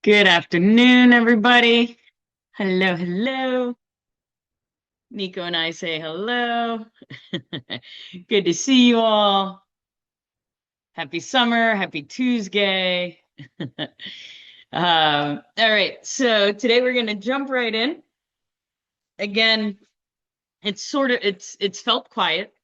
Good afternoon, everybody. Hello, hello. Nico and I say hello. Good to see you all. Happy summer, happy Tuesday. All right, so today we're going to jump right in. Again, it's felt quiet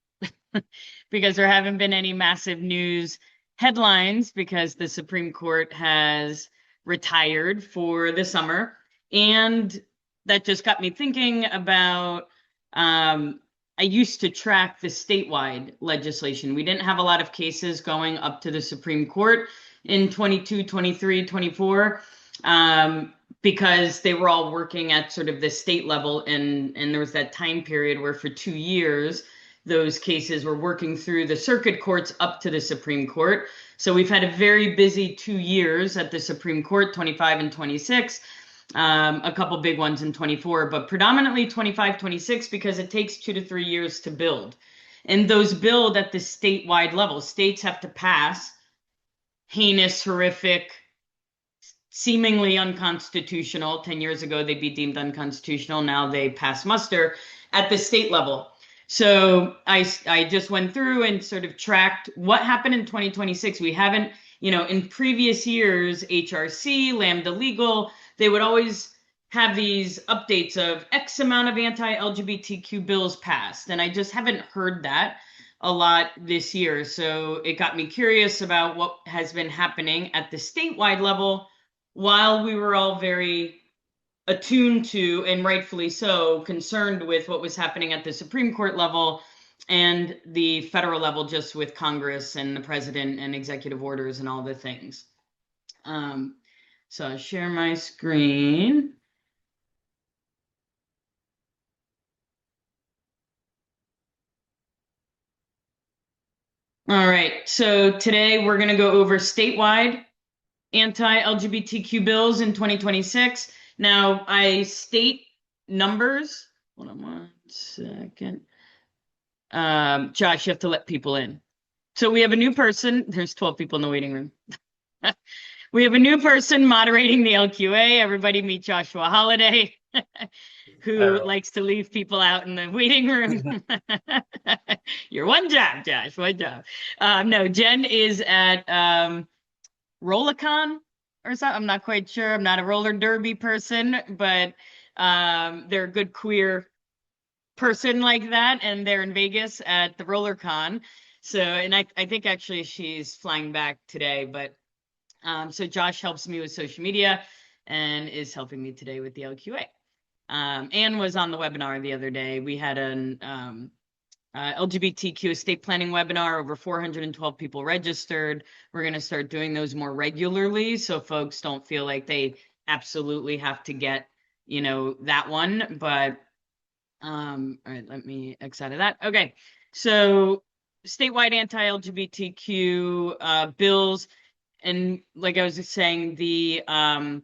because there haven't been any massive news headlines because the Supreme Court has retired for the summer. And that just got me thinking about I used to track the statewide legislation. We didn't have a lot of cases going up to the Supreme Court in 22, 23, 24 because they were all working at sort of the state level. And there was that time period where for 2 years, those cases were working through the circuit courts up to the Supreme Court. So we've had a very busy 2 years at the Supreme Court, 25 and 26, a couple big ones in 24, but predominantly 25, 26, because it takes 2 to 3 years to build. And those build at the statewide level. States have to pass heinous, horrific, seemingly unconstitutional. 10 years ago, they'd be deemed unconstitutional. Now they pass muster at the state level. So I just went through and sort of tracked what happened in 2026. We haven't, in previous years, HRC, Lambda Legal, they would always have these updates of X amount of anti-LGBTQ bills passed. And I just haven't heard that a lot this year. So it got me curious about what has been happening at the statewide level while we were all very attuned to, and rightfully so, concerned with what was happening at the Supreme Court level and the federal level, just with Congress and the president and executive orders and all the things. So I'll share my screen. All right, so today we're going to go over statewide anti-LGBTQ bills in 2026. Now, I state numbers. Hold on 1 second. Josh, you have to let people in. So we have a new person. There's 12 people in the waiting room. We have a new person moderating the LQA. Everybody meet Joshua Holiday, who likes to leave people out in the waiting room. Your one job, Josh, one job. No, Jen is at Rollicon or something. I'm not quite sure. I'm not a roller derby person, but they're a good queer person like that, and they're in Vegas at the RollerCon. So, and I think actually she's flying back today, but so Josh helps me with social media and is helping me today with the LQA. Anne was on the webinar the other day. We had an LGBTQ estate planning webinar, over 412 people registered. We're going to start doing those more regularly so folks don't feel like they absolutely have to get, that one. But, all right, let me X out of that. Okay, so statewide anti-LGBTQ bills. And like I was just saying, I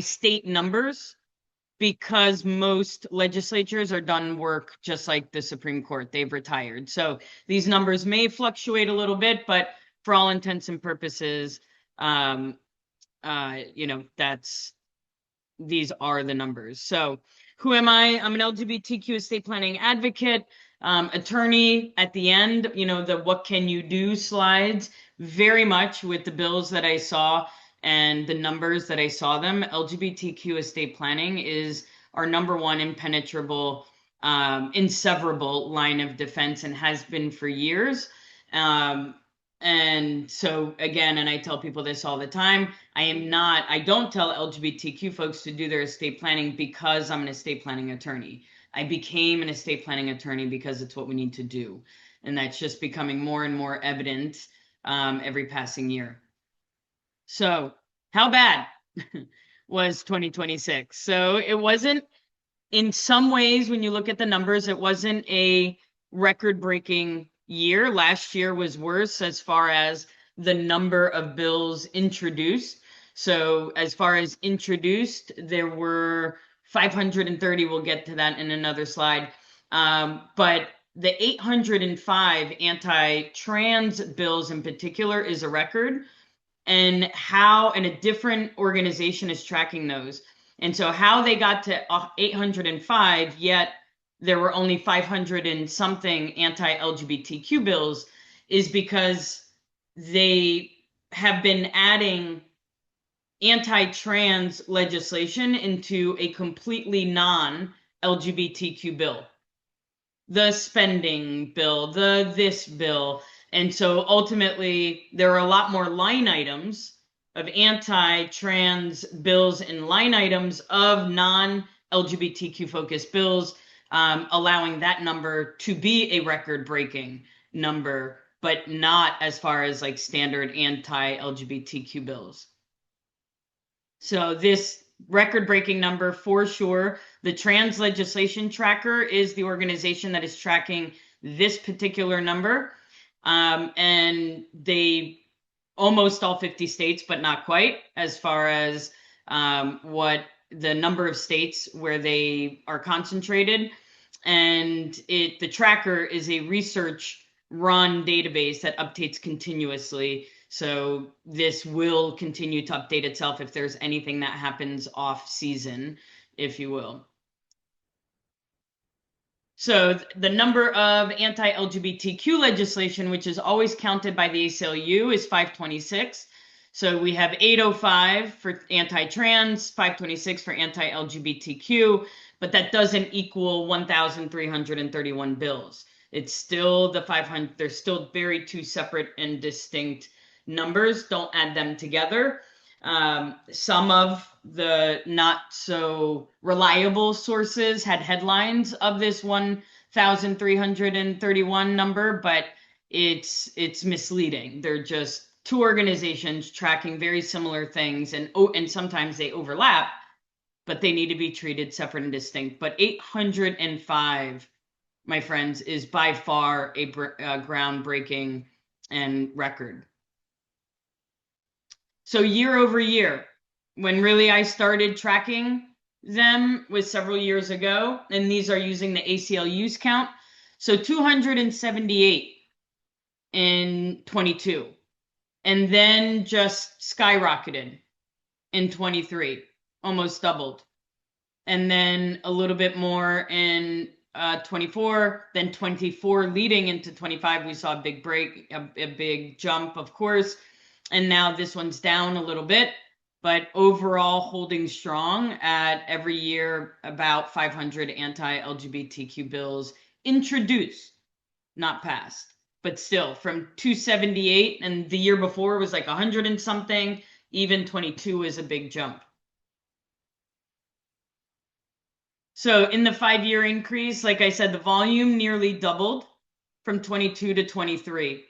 state numbers because most legislatures are done work just like the Supreme Court. They've retired. So these numbers may fluctuate a little bit, but for all intents and purposes, these are the numbers. So who am I? I'm an LGBTQ estate planning advocate, attorney. At the end, the what can you do slides, very much with the bills that I saw and the numbers that I saw them. LGBTQ estate planning is our number one impenetrable, inseverable line of defense, and has been for years. And so again, and I tell people this all the time, I don't tell LGBTQ folks to do their estate planning because I'm an estate planning attorney. I became an estate planning attorney because it's what we need to do. And that's just becoming more and more evident every passing year. So how bad was 2026? So it wasn't, in some ways, when you look at the numbers, it wasn't a record-breaking year. Last year was worse as far as the number of bills introduced. So as far as introduced, there were 530. We'll get to that in another slide. But the 805 anti-trans bills in particular is a record. and a different organization is tracking those. And so how they got to 805, yet there were only 500 and something anti-LGBTQ bills, is because they have been adding anti-trans legislation into a completely non-LGBTQ bill. The spending bill, the this bill. And so ultimately, there are a lot more line items of anti-trans bills and line items of non-LGBTQ focused bills, allowing that number to be a record-breaking number, but not as far as like standard anti-LGBTQ bills. So this record-breaking number for sure. The Trans Legislation Tracker is the organization that is tracking this particular number. And they almost all 50 states, but not quite, as far as what the number of states where they are concentrated. And the tracker is a research run database that updates continuously. So this will continue to update itself if there's anything that happens off season, if you will. So the number of anti-LGBTQ legislation, which is always counted by the ACLU, is 526. So we have 805 for anti-trans, 526 for anti-LGBTQ, but that doesn't equal 1,331 bills. It's still the 500. They're still very two separate and distinct numbers. Don't add them together. Some of the not so reliable sources had headlines of this 1,331 number, but it's misleading. They're just two organizations tracking very similar things, and sometimes they overlap, but they need to be treated separate and distinct. But 805, my friends, is by far a groundbreaking and record. So year over year, when really I started tracking them was several years ago, and these are using the ACLU's count. So 278 in 22, and then just skyrocketed in 23, almost doubled. And then a little bit more in 24, then 24 leading into 25, we saw a big break, a big jump, of course. And now this one's down a little bit, but overall holding strong at every year about 500 anti-LGBTQ bills introduced, not passed, but still from 278, and the year before was like 100 and something. Even 22 is a big jump. So in the 5-year increase, like I said, the volume nearly doubled from 22 to 23.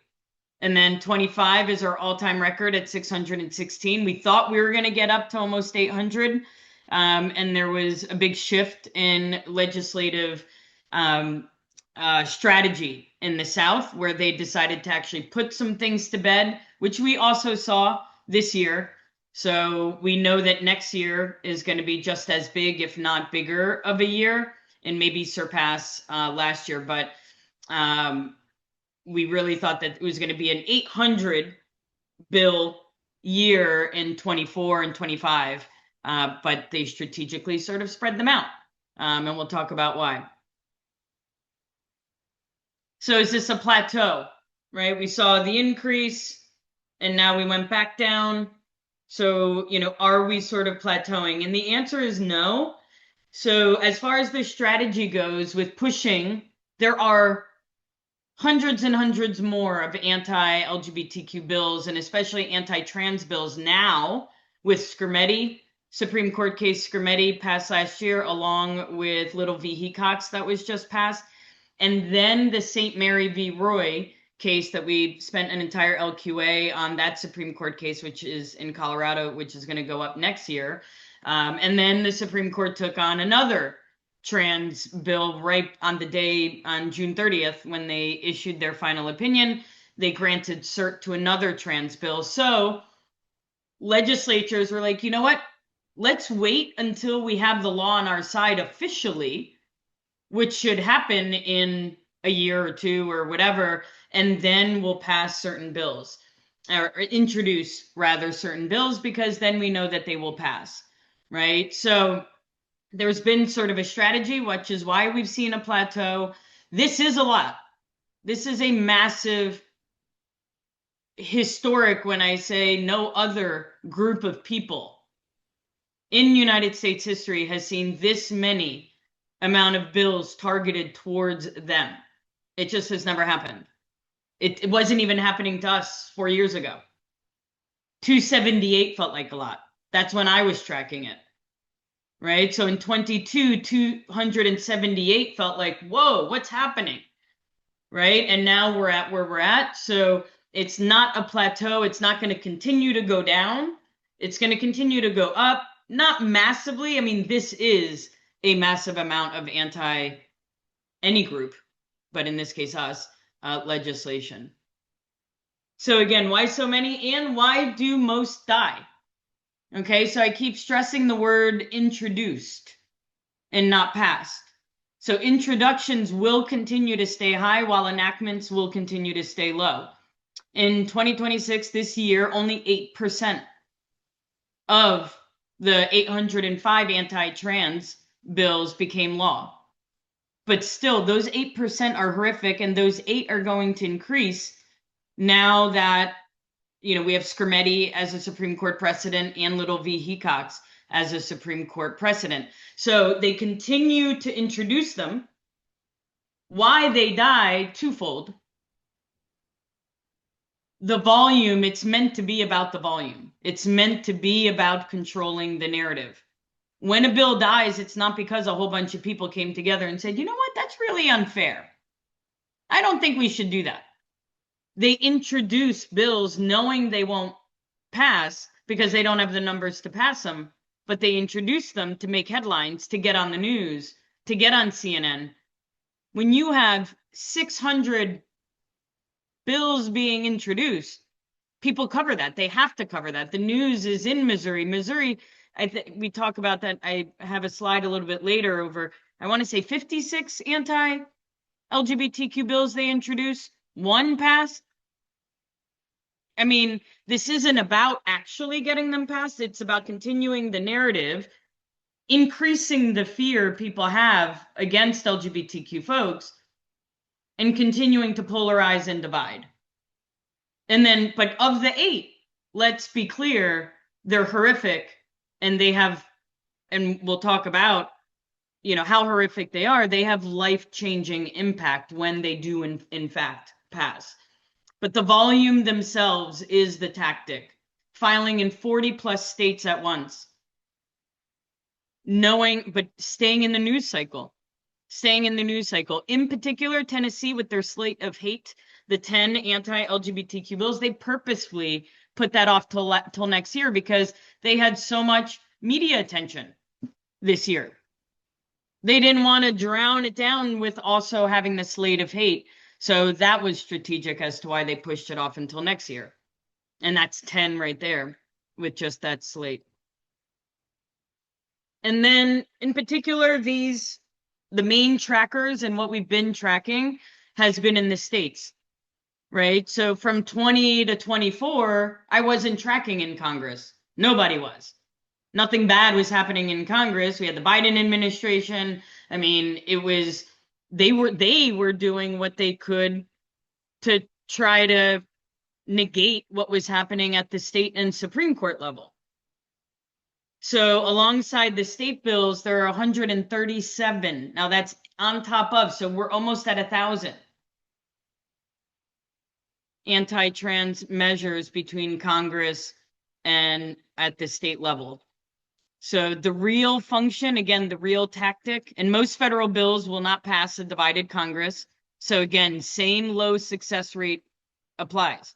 And then 25 is our all-time record at 616. We thought we were going to get up to almost 800. And there was a big shift in legislative strategy in the South, where they decided to actually put some things to bed, which we also saw this year. So we know that next year is going to be just as big, if not bigger, of a year, and maybe surpass last year. But we really thought that it was going to be an 800 bill year in 24 and 25, but they strategically sort of spread them out, and we'll talk about why. So is this a plateau, right? We saw the increase, and now we went back down. So, are we sort of plateauing? And the answer is no. So as far as the strategy goes with pushing, there are hundreds and hundreds more of anti-LGBTQ bills, and especially anti-trans bills now, with Skrmetti, Supreme Court case Skrmetti passed last year, along with Little v. Hecox that was just passed. And then the St. Mary v. Roy case that we spent an entire LQA on, that Supreme Court case, which is in Colorado, which is going to go up next year. And then the Supreme Court took on another trans bill right on the day on June 30th, when they issued their final opinion. They granted cert to another trans bill. So legislatures were like, you know what? Let's wait until we have the law on our side officially, which should happen in a year or two or whatever, and then we'll pass certain bills. or introduce rather certain bills, because then we know that they will pass, right? So there's been sort of a strategy, which is why we've seen a plateau. This is a lot. This is a massive, historic, when I say no other group of people in United States history has seen this many amount of bills targeted towards them. It just has never happened. It wasn't even happening to us 4 years ago. 278 felt like a lot. That's when I was tracking it, right? So in 22, 278 felt like, whoa, what's happening, right? And now we're at where we're at. So it's not a plateau. It's not going to continue to go down. It's going to continue to go up, not massively. I mean, this is a massive amount of anti any group, but in this case, us, legislation. So again, why so many, and why do most die? Okay, so I keep stressing the word introduced and not passed. So introductions will continue to stay high while enactments will continue to stay low. In 2026, this year, only 8% of the 805 anti-trans bills became law. But still, those 8% are horrific, and those 8 are going to increase now that, you know, we have Skermetti as a Supreme Court precedent and Little v. Hecox as a Supreme Court precedent. So they continue to introduce them. Why they die, twofold. The volume, it's meant to be about the volume. It's meant to be about controlling the narrative. When a bill dies, it's not because a whole bunch of people came together and said, you know what, that's really unfair. I don't think we should do that. They introduce bills knowing they won't pass because they don't have the numbers to pass them, but they introduce them to make headlines, to get on the news, to get on CNN. When you have 600 bills being introduced, people cover that. They have to cover that. The news is in Missouri. Missouri, we talk about that. I have a slide a little bit later over, I want to say 56 anti-LGBTQ bills they introduced. One passed. I mean, this isn't about actually getting them passed. It's about continuing the narrative, increasing the fear people have against LGBTQ folks, and continuing to polarize and divide. And then, but of the 8, let's be clear, they're horrific, and they have, and we'll talk about, you know, how horrific they are. They have life-changing impact when they do in fact pass. But the volume themselves is the tactic. Filing in 40 plus states at once. Knowing, but staying in the news cycle. Staying in the news cycle. In particular, Tennessee, with their slate of hate, the 10 anti-LGBTQ bills, they purposefully put that off till next year because they had so much media attention this year. They didn't want to drown it down with also having the slate of hate. So that was strategic as to why they pushed it off until next year. And that's 10 right there with just that slate. And then in particular, the main trackers and what we've been tracking has been in the states, right? So from 20 to 24, I wasn't tracking in Congress. Nobody was. Nothing bad was happening in Congress. We had the Biden administration. I mean, it was, they were doing what they could to try to negate what was happening at the state and Supreme Court level. So alongside the state bills, there are 137. Now that's on top of, so we're almost at 1,000 anti-trans measures between Congress and at the state level. So the real function, again, the real tactic, and most federal bills will not pass a divided Congress. So again, same low success rate applies.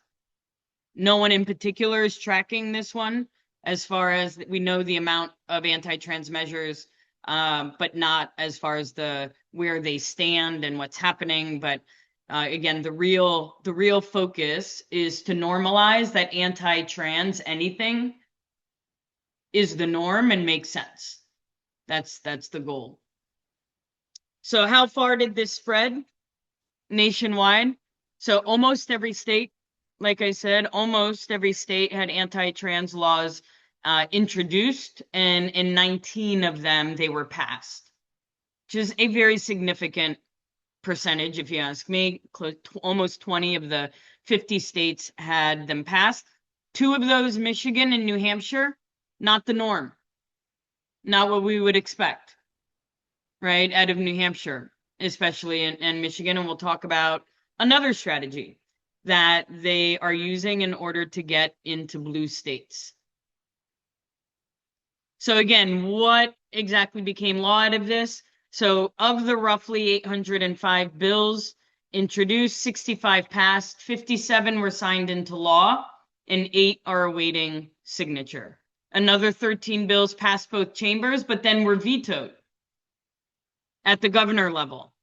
No one in particular is tracking this one as far as we know the amount of anti-trans measures, but not as far as where they stand and what's happening. But again, the real focus is to normalize that anti-trans anything is the norm and makes sense. That's the goal. So how far did this spread nationwide? So almost every state like I said, almost every state had anti-trans laws introduced, and in 19 of them, they were passed, which is a very significant percentage, if you ask me. Almost 20 of the 50 states had them passed. 2 of those, Michigan and New Hampshire, not the norm, not what we would expect, right, out of New Hampshire, especially, and Michigan. And we'll talk about another strategy that they are using in order to get into blue states. So again, what exactly became law out of this? So of the roughly 805 bills introduced, 65 passed, 57 were signed into law, and 8 are awaiting signature. Another 13 bills passed both chambers, but then were vetoed at the governor level.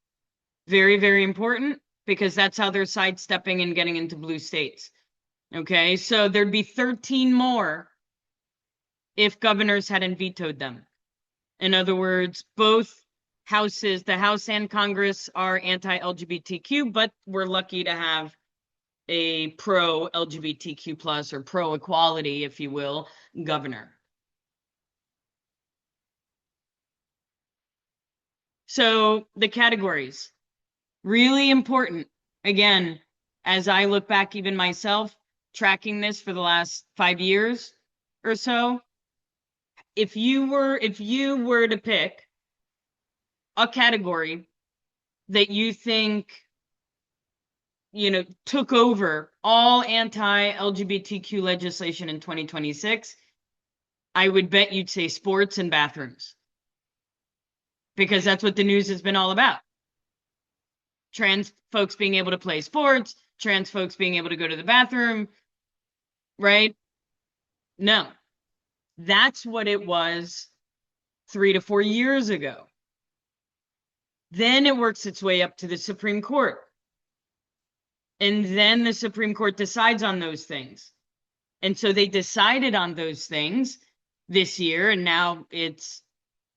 Very, very important, because that's how they're sidestepping and getting into blue states. Okay, so there'd be 13 more if governors hadn't vetoed them. In other words, both houses, the House and Congress, are anti-LGBTQ, but we're lucky to have a pro-LGBTQ plus, or pro-equality, if you will, governor. So the categories, really important. Again, as I look back, even myself, tracking this for the last 5 years or so, if you were to pick a category that you think, took over all anti-LGBTQ legislation in 2026, I would bet you'd say sports and bathrooms, because that's what the news has been all about. Trans folks being able to play sports, trans folks being able to go to the bathroom, right? No, that's what it was 3 to 4 years ago. Then it works its way up to the Supreme Court. And then the Supreme Court decides on those things. And so they decided on those things this year, and now it's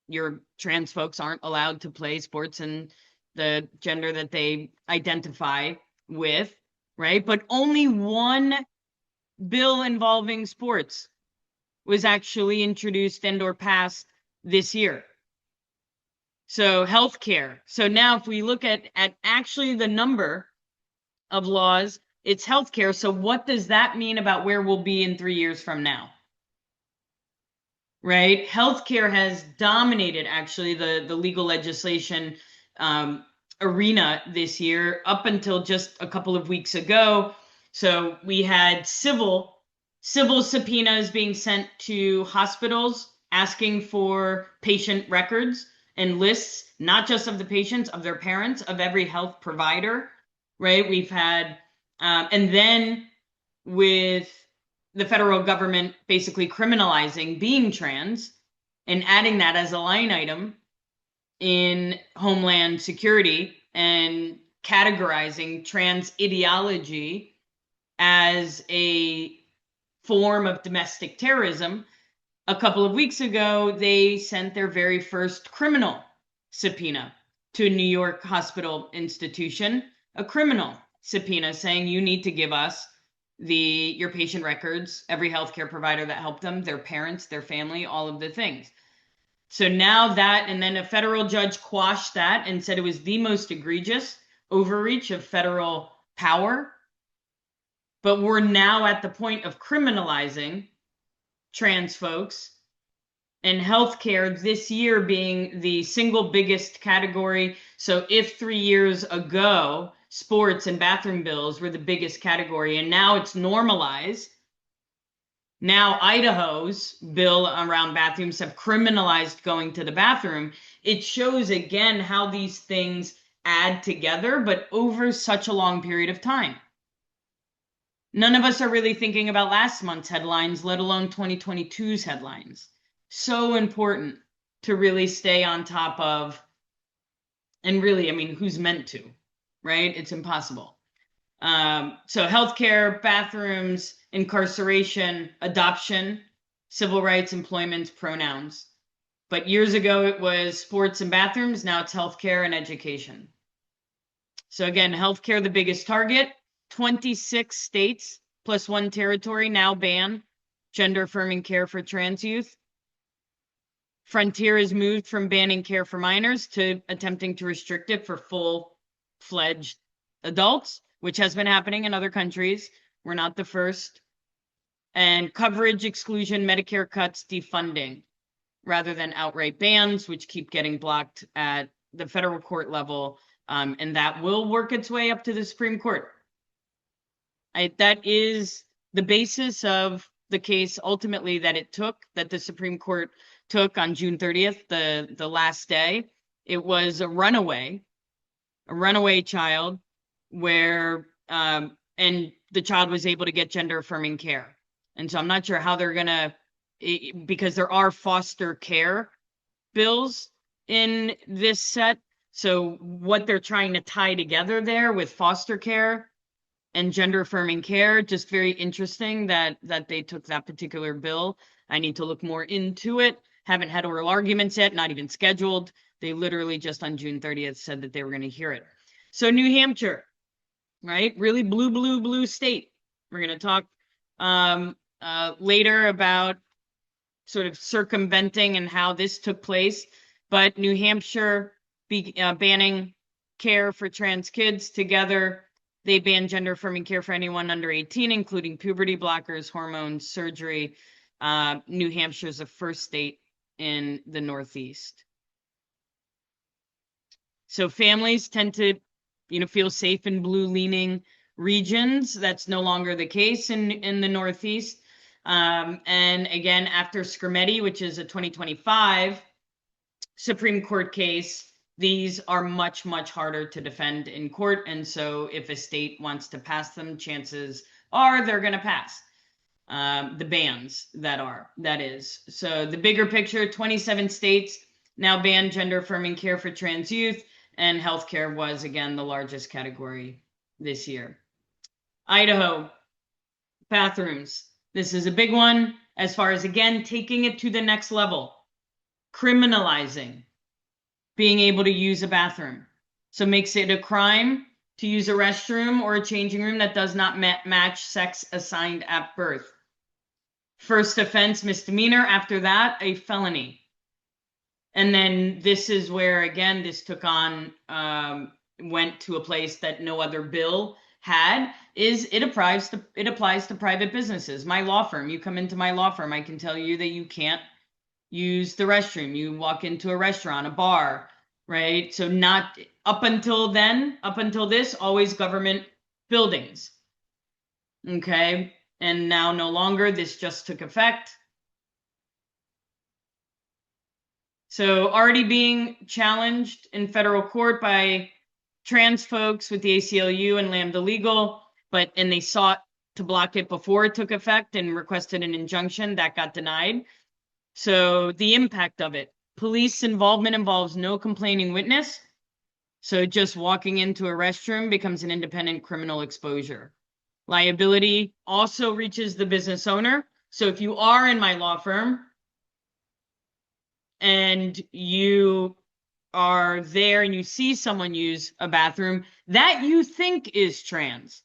your trans folks aren't allowed to play sports in the gender that they identify with, right? But only one bill involving sports was actually introduced and or passed this year. So healthcare. So now if we look at actually the number of laws, it's healthcare. So what does that mean about where we'll be in 3 years from now? Right? Healthcare has dominated actually the legal legislation arena this year, up until just a couple of weeks ago. So we had civil subpoenas being sent to hospitals asking for patient records and lists, not just of the patients, of their parents, of every health provider, right? We've had, and then with the federal government basically criminalizing being trans and adding that as a line item in Homeland Security and categorizing trans ideology as a form of domestic terrorism. A couple of weeks ago, they sent their very first criminal subpoena to a New York hospital institution, a criminal subpoena saying you need to give us your patient records, every healthcare provider that helped them, their parents, their family, all of the things. So now that, and then a federal judge quashed that and said it was the most egregious overreach of federal power. But we're now at the point of criminalizing trans folks, and healthcare this year being the single biggest category. So if 3 years ago, sports and bathroom bills were the biggest category, and now it's normalized. Now Idaho's bill around bathrooms have criminalized going to the bathroom. It shows again how these things add together, but over such a long period of time. None of us are really thinking about last month's headlines, let alone 2022's headlines. So important to really stay on top of, and really, I mean, who's meant to, right? It's impossible. So healthcare, bathrooms, incarceration, adoption, civil rights, employment, pronouns. But years ago, it was sports and bathrooms. Now it's healthcare and education. So again, healthcare, the biggest target. 26 states +1 territory now ban gender-affirming care for trans youth. Frontier has moved from banning care for minors to attempting to restrict it for full-fledged adults, which has been happening in other countries. We're not the first. And coverage exclusion, Medicare cuts, defunding, rather than outright bans, which keep getting blocked at the federal court level. And that will work its way up to the Supreme Court. That is the basis of the case ultimately that the Supreme Court took on June 30th, the last day. It was a runaway child where, and the child was able to get gender affirming care. And so I'm not sure how they're gonna, because there are foster care bills in this set. So what they're trying to tie together there with foster care and gender affirming care, just very interesting that they took that particular bill. I need to look more into it. Haven't had oral arguments yet, not even scheduled. They literally just on June 30th said that they were going to hear it. So New Hampshire, right? Really blue state. We're going to talk later about sort of circumventing and how this took place. But New Hampshire banning care for trans kids together. They ban gender affirming care for anyone under 18, including puberty blockers, hormones, surgery. New Hampshire is the first state in the Northeast. So families tend to, feel safe in blue-leaning regions. That's no longer the case in the Northeast. And again, after Scrimeti, which is a 2025 Supreme Court case, these are much, much harder to defend in court. And so if a state wants to pass them, chances are they're going to pass the bans that is. So the bigger picture, 27 states now ban gender affirming care for trans youth, and healthcare was again the largest category this year. Idaho, bathrooms. This is a big one as far as, again, taking it to the next level, criminalizing being able to use a bathroom. So makes it a crime to use a restroom or a changing room that does not match sex assigned at birth. First offense, misdemeanor. After that, a felony. And then this is where, again, this took on, went to a place that no other bill had, is it applies to private businesses. My law firm, you come into my law firm, I can tell you that you can't use the restroom. You walk into a restaurant, a bar, right? So not up until this, always government buildings. Okay. And now no longer, this just took effect. So already being challenged in federal court by trans folks with the ACLU and Lambda Legal, and they sought to block it before it took effect and requested an injunction that got denied. So the impact of it, police involvement involves no complaining witness. So just walking into a restroom becomes an independent criminal exposure. Liability also reaches the business owner. So if you are in my law firm and you are there and you see someone use a bathroom that you think is trans.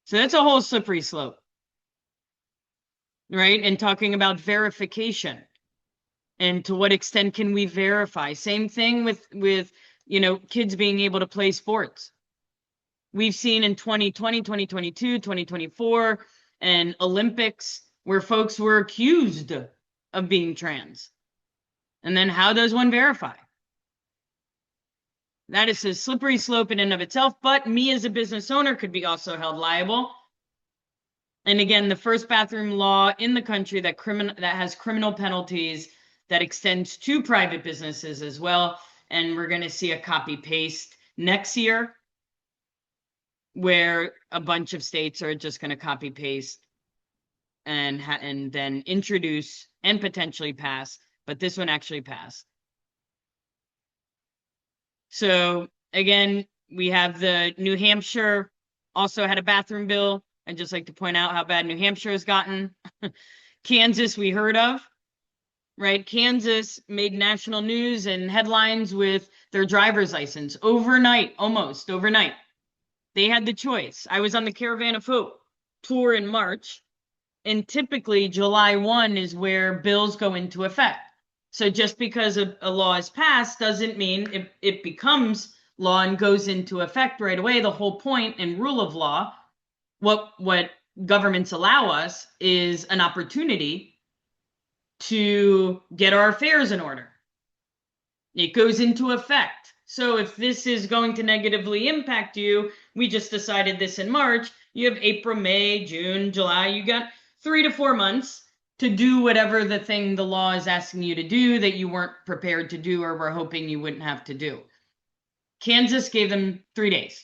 So that's a whole slippery slope. Right? And talking about verification and to what extent can we verify? Same thing with kids being able to play sports. We've seen in 2020, 2022, 2024, and Olympics where folks were accused of being trans. And then how does one verify? That is a slippery slope in and of itself, but me as a business owner could be also held liable. And again, the first bathroom law in the country that has criminal penalties that extends to private businesses as well. And we're going to see a copy paste next year where a bunch of states are just going to copy paste and then introduce and potentially pass, but this one actually passed. So again, we have the New Hampshire also had a bathroom bill. I'd just like to point out how bad New Hampshire has gotten. Kansas, we heard of, right? Kansas made national news and headlines with their driver's license overnight, almost overnight. They had the choice. I was on the Caravan of Hope tour in March, and typically July 1 is where bills go into effect. So just because a law is passed doesn't mean it becomes law and goes into effect right away. The whole point and rule of law, what governments allow us, is an opportunity to get our affairs in order. It goes into effect. So if this is going to negatively impact you, we just decided this in March, you have April, May, June, July, you got 3 to 4 months to do whatever the thing the law is asking you to do that you weren't prepared to do or were hoping you wouldn't have to do. Kansas gave them 3 days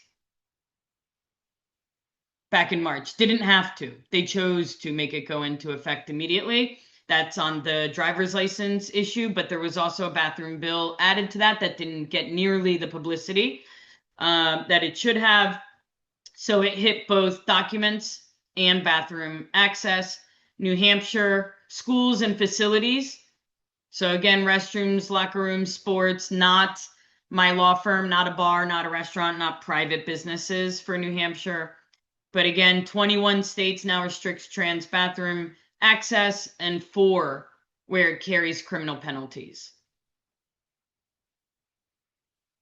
back in March. Didn't have to. They chose to make it go into effect immediately. That's on the driver's license issue, but there was also a bathroom bill added to that didn't get nearly the publicity that it should have. So it hit both documents and bathroom access. New Hampshire, schools and facilities. So again, restrooms, locker rooms, sports, not my law firm, not a bar, not a restaurant, not private businesses for New Hampshire. But again, 21 states now restricts trans bathroom access, and 4 where it carries criminal penalties.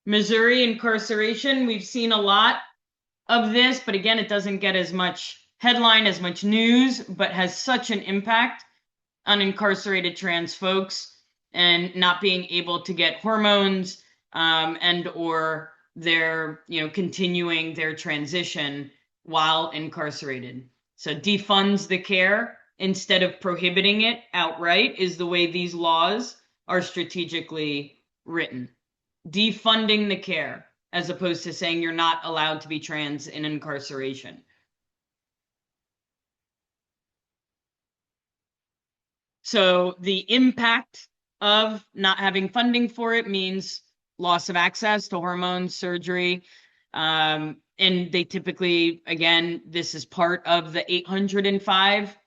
Missouri incarceration, we've seen a lot of this, but again, it doesn't get as much headline, as much news, but has such an impact on incarcerated trans folks and not being able to get hormones and or their, continuing their transition while incarcerated. So defunds the care instead of prohibiting it outright is the way these laws are strategically written. Defunding the care as opposed to saying you're not allowed to be trans in incarceration. So the impact of not having funding for it means loss of access to hormones, surgery, and they typically, again, this is part of the 805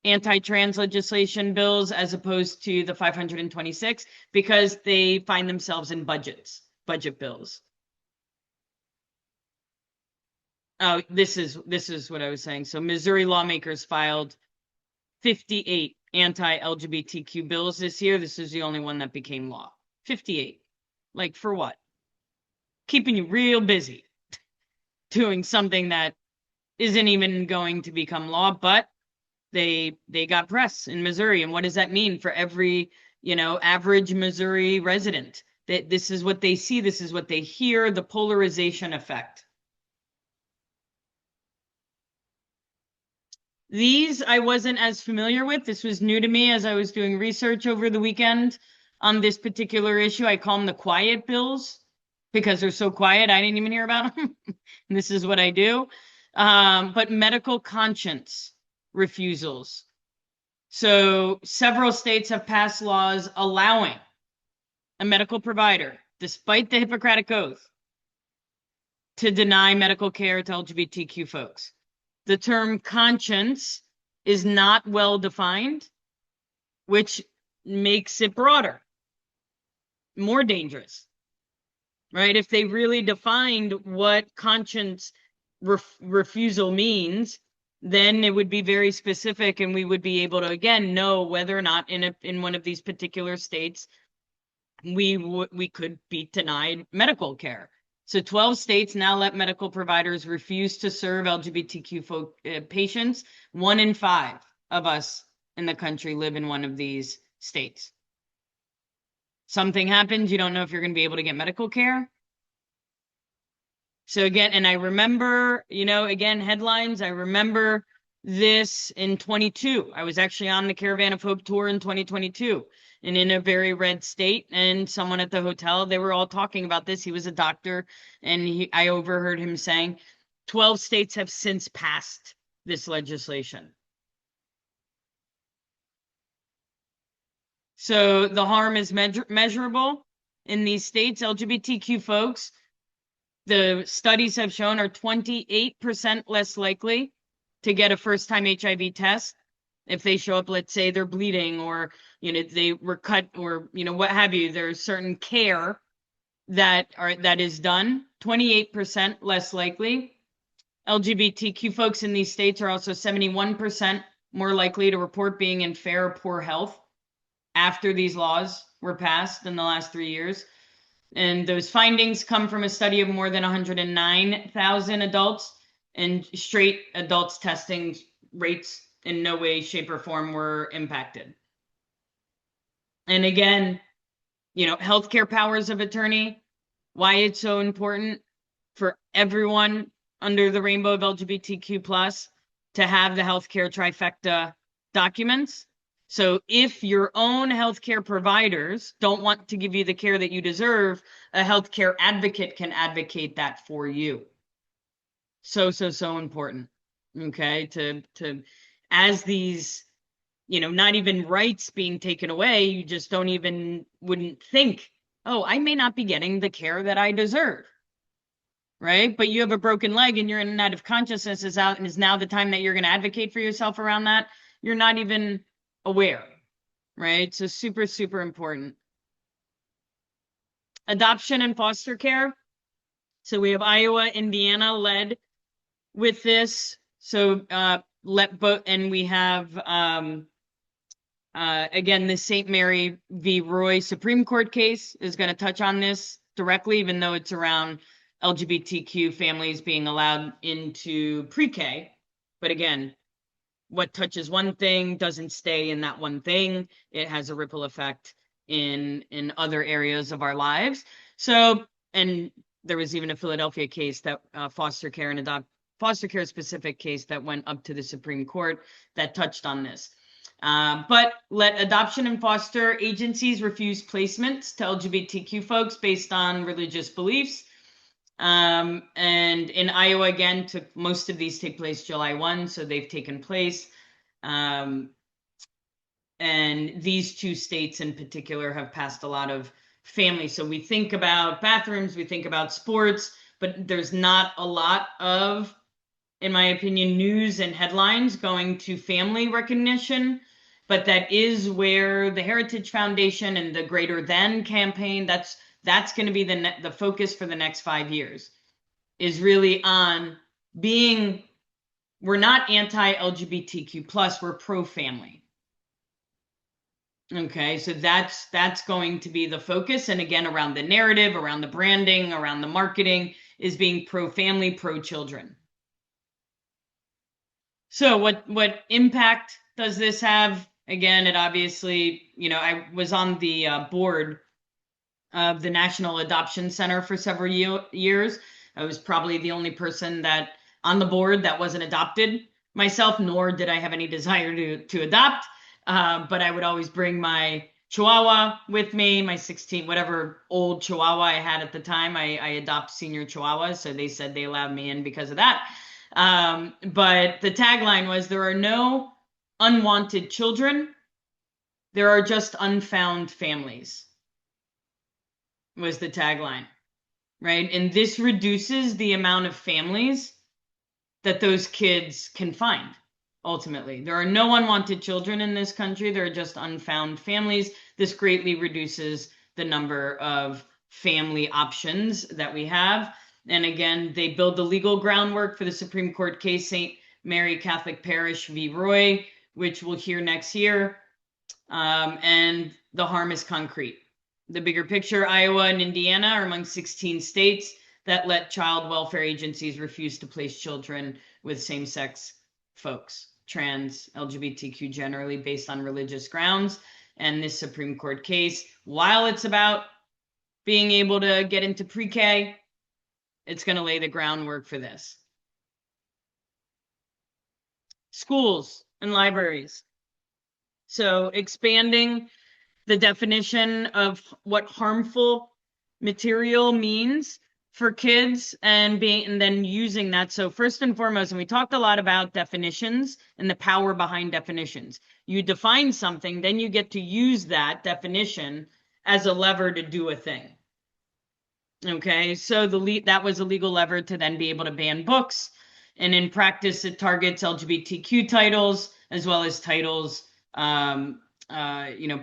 anti-trans legislation bills as opposed to the 526 because they find themselves in budget bills. Oh, this is what I was saying. So Missouri lawmakers filed 58 anti-LGBTQ bills this year. This is the only one that became law. 58. Like for what? Keeping you real busy doing something that isn't even going to become law, but they got press in Missouri. And what does that mean for every, average Missouri resident? That this is what they see, this is what they hear, the polarization effect. These I wasn't as familiar with. This was new to me as I was doing research over the weekend on this particular issue. I call them the quiet bills because they're so quiet. I didn't even hear about them. And this is what I do. But medical conscience refusals. So several states have passed laws allowing a medical provider, despite the Hippocratic Oath, to deny medical care to LGBTQ folks. The term conscience is not well defined, which makes it broader, more dangerous, right? If they really defined what conscience refusal means, then it would be very specific and we would be able to, again, know whether or not in one of these particular states, we could be denied medical care. So 12 states now let medical providers refuse to serve LGBTQ patients. 1 in 5 of us in the country live in one of these states. Something happens, you don't know if you're going to be able to get medical care. So again, and I remember, again, headlines, I remember this in 22. I was actually on the Caravan of Hope tour in 2022 and in a very red state, and someone at the hotel, they were all talking about this. He was a doctor, and I overheard him saying 12 states have since passed this legislation. So the harm is measurable in these states. LGBTQ folks, the studies have shown, are 28% less likely to get a first-time HIV test if they show up, let's say they're bleeding or, they were cut or, what have you. There's certain care that is done, 28% less likely. LGBTQ folks in these states are also 71% more likely to report being in fair or poor health after these laws were passed in the last 3 years. And those findings come from a study of more than 109,000 adults, and straight adults testing rates in no way, shape, or form were impacted. And again, healthcare powers of attorney, why it's so important for everyone under the rainbow of LGBTQ plus to have the healthcare trifecta documents. So if your own healthcare providers don't want to give you the care that you deserve, a healthcare advocate can advocate that for you. So important. Okay, to as these, not even rights being taken away, you just wouldn't think, oh, I may not be getting the care that I deserve. Right? But you have a broken leg and you're in and out of consciousness is out, and is now the time that you're going to advocate for yourself around that. You're not even aware, right? So super, super important. Adoption and foster care. So we have Iowa, Indiana led with this. So and we have again, the St. Mary v. Roy Supreme Court case is going to touch on this directly, even though it's around LGBTQ families being allowed into pre-K. But again, what touches one thing doesn't stay in that one thing. It has a ripple effect in other areas of our lives. So, and there was even a Philadelphia case that foster care specific case that went up to the Supreme Court that touched on this. But let adoption and foster agencies refuse placements to LGBTQ folks based on religious beliefs. And in Iowa, again, most of these take place July 1, so they've taken place. And these two states in particular have passed a lot of family. So we think about bathrooms, we think about sports, but there's not a lot of, in my opinion, news and headlines going to family recognition. But that is where the Heritage Foundation and the Greater Than campaign, that's going to be the focus for the next 5 years, is really on being, we're not anti-LGBTQ plus, we're pro-family. Okay, so that's going to be the focus. And again, around the narrative, around the branding, around the marketing, is being pro-family, pro-children. So what impact does this have? Again, it obviously, I was on the board of the National Adoption Center for several years. I was probably the only person that on the board that wasn't adopted myself, nor did I have any desire to adopt. But I would always bring my Chihuahua with me, my 16, whatever old Chihuahua I had at the time. I adopt senior Chihuahuas, so they said they allowed me in because of that. But the tagline was, there are no unwanted children, there are just unfound families, was the tagline, right? And this reduces the amount of families that those kids can find. Ultimately, there are no unwanted children in this country. There are just unfound families. This greatly reduces the number of family options that we have. And again, they build the legal groundwork for the Supreme Court case, St. Mary Catholic Parish v. Roy, which we'll hear next year. And the harm is concrete. The bigger picture, Iowa and Indiana are among 16 states that let child welfare agencies refuse to place children with same-sex folks, trans, LGBTQ generally, based on religious grounds. And this Supreme Court case, while it's about being able to get into pre-K, it's going to lay the groundwork for this. Schools and libraries. So expanding the definition of what harmful material means for kids and then using that. So first and foremost, and we talked a lot about definitions and the power behind definitions. You define something, then you get to use that definition as a lever to do a thing. Okay, so that was a legal lever to then be able to ban books. And in practice, it targets LGBTQ titles as well as titles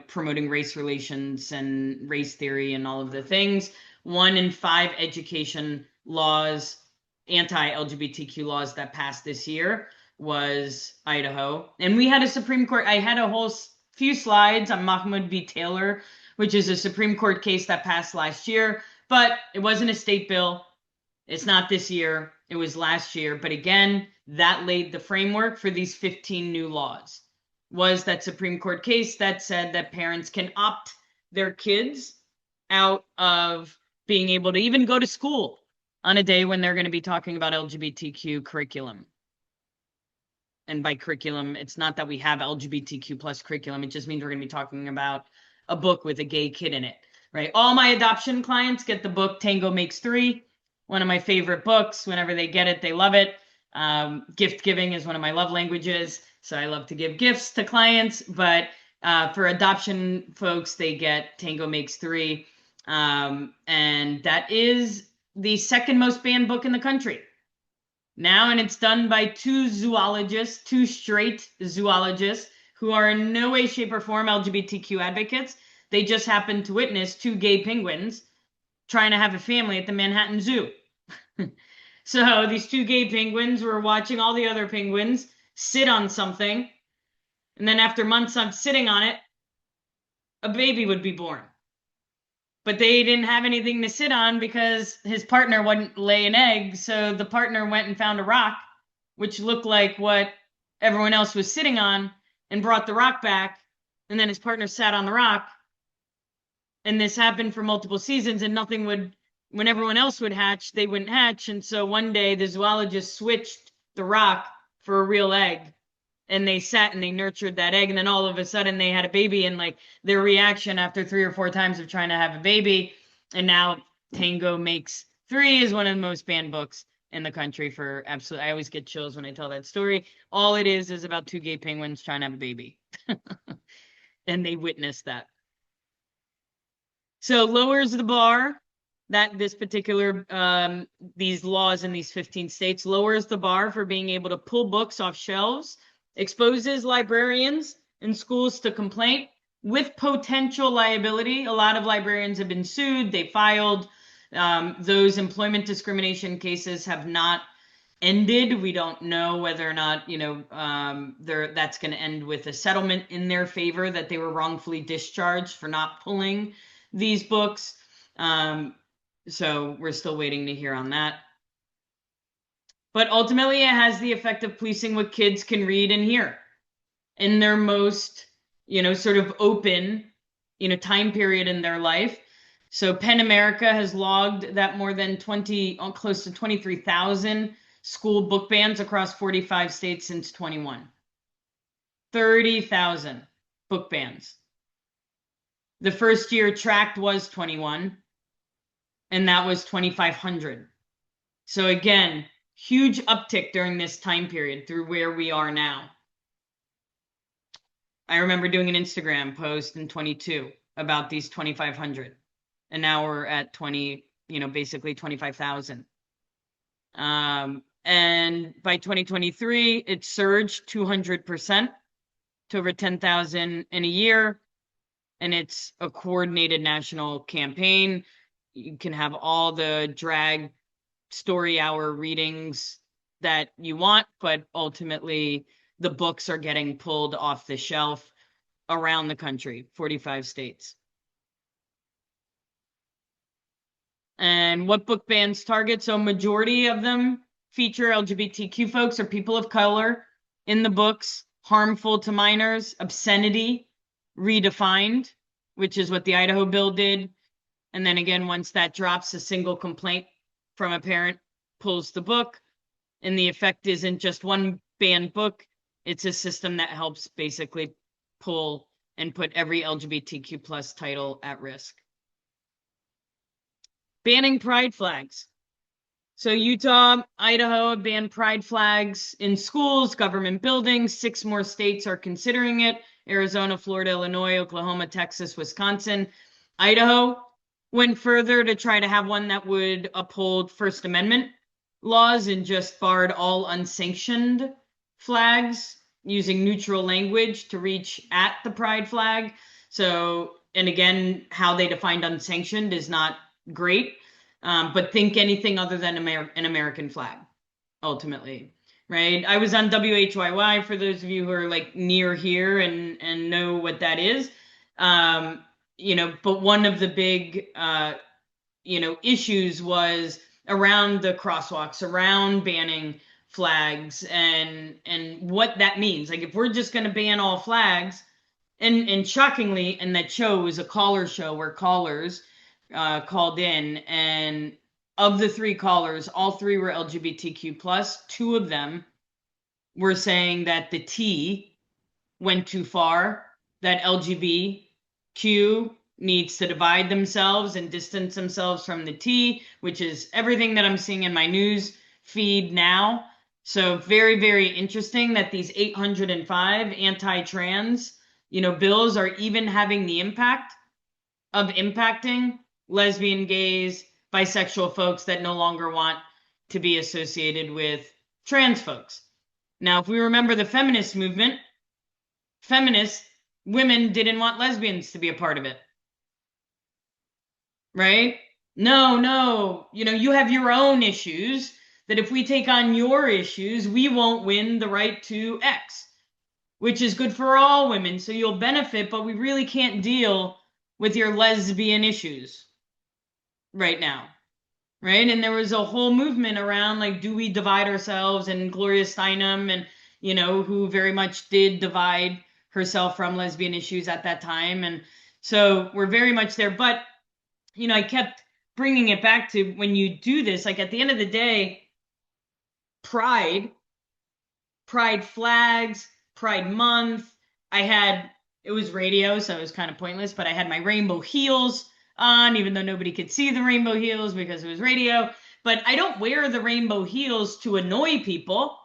promoting race relations and race theory and all of the things. 1 in 5 education laws anti-LGBTQ laws that passed this year was Idaho. And we had a Supreme Court, I had a whole few slides on Mahmood v. Taylor, which is a Supreme Court case that passed last year, but it wasn't a state bill. It's not this year. It was last year. But again, that laid the framework for these 15 new laws. Was that Supreme Court case that said that parents can opt their kids out of being able to even go to school on a day when they're going to be talking about LGBTQ curriculum. And by curriculum, it's not that we have LGBTQ plus curriculum. It just means we're going to be talking about a book with a gay kid in it, right? All my adoption clients get the book Tango Makes Three, one of my favorite books. Whenever they get it, they love it. Gift giving is one of my love languages. So I love to give gifts to clients, but for adoption folks, they get Tango Makes Three. And that is the second most banned book in the country now. And it's done by two zoologists, two straight zoologists who are in no way, shape, or form LGBTQ advocates. They just happened to witness two gay penguins trying to have a family at the Manhattan Zoo. So these two gay penguins were watching all the other penguins sit on something. And then after months of sitting on it, a baby would be born. But they didn't have anything to sit on because his partner wouldn't lay an egg. So the partner went and found a rock, which looked like what everyone else was sitting on, and brought the rock back. And then his partner sat on the rock. And this happened for multiple seasons, and nothing would, when everyone else would hatch, they wouldn't hatch. And so one day the zoologist switched the rock for a real egg. And they sat and they nurtured that egg. And then all of a sudden they had a baby, and like their reaction after 3 or 4 times of trying to have a baby. And now Tango Makes Three is one of the most banned books in the country for absolutely. I always get chills when I tell that story. All it is about two gay penguins trying to have a baby. And they witnessed that. So lowers the bar, that this particular, these laws in these 15 states lowers the bar for being able to pull books off shelves, exposes librarians and schools to complaint with potential liability. A lot of librarians have been sued. They filed. Those employment discrimination cases have not ended. We don't know whether or not, that's going to end with a settlement in their favor that they were wrongfully discharged for not pulling these books. So we're still waiting to hear on that. But ultimately, it has the effect of policing what kids can read and hear in their most, sort of open, time period in their life. So PEN America has logged that more than close to 23,000 school book bans across 45 states since 21. 30,000 book bans. The first year tracked was 21, and that was 2,500. So again, huge uptick during this time period through where we are now. I remember doing an Instagram post in 22 about these 2,500, and now we're at basically 25,000. And by 2023, it surged 200% to over 10,000 in a year. And it's a coordinated national campaign. You can have all the drag story hour readings that you want, but ultimately the books are getting pulled off the shelf around the country, 45 states. And what book bans target? So majority of them feature LGBTQ folks or people of color in the books, harmful to minors, obscenity, redefined, which is what the Idaho bill did. And then again, once that drops, a single complaint from a parent pulls the book. And the effect isn't just one banned book. It's a system that helps basically pull and put every LGBTQ plus title at risk. Banning pride flags. So Utah, Idaho banned pride flags in schools, government buildings. 6 more states are considering it. Arizona, Florida, Illinois, Oklahoma, Texas, Wisconsin. Idaho went further to try to have one that would uphold First Amendment laws and just barred all unsanctioned flags using neutral language to reach at the pride flag. So, and again, how they defined unsanctioned is not great. but think anything other than an American flag, ultimately, right? I was on WHYY, for those of you who are like near here and know what that is. But one of the big issues was around the crosswalks, around banning flags, and what that means. Like, if we're just going to ban all flags, and shockingly, and that show was a caller show where callers called in, and of the 3 callers, all 3 were LGBTQ plus. 2 of them were saying that the T went too far, that LGBTQ needs to divide themselves and distance themselves from the T, which is everything that I'm seeing in my news feed now. So very, very interesting that these 805 anti-trans, bills are even having the impact of impacting lesbian, gays, bisexual folks that no longer want to be associated with trans folks. Now, if we remember the feminist movement, feminist women didn't want lesbians to be a part of it. Right? No, you have your own issues, that if we take on your issues, we won't win the right to X, which is good for all women. So you'll benefit, but we really can't deal with your lesbian issues right now. Right? And there was a whole movement around, like, do we divide ourselves? And Gloria Steinem, and, who very much did divide herself from lesbian issues at that time. And so we're very much there. But, I kept bringing it back to, when you do this, like, at the end of the day, pride flags, Pride Month. It was radio, so it was kind of pointless, but I had my rainbow heels on, even though nobody could see the rainbow heels because it was radio. But I don't wear the rainbow heels to annoy people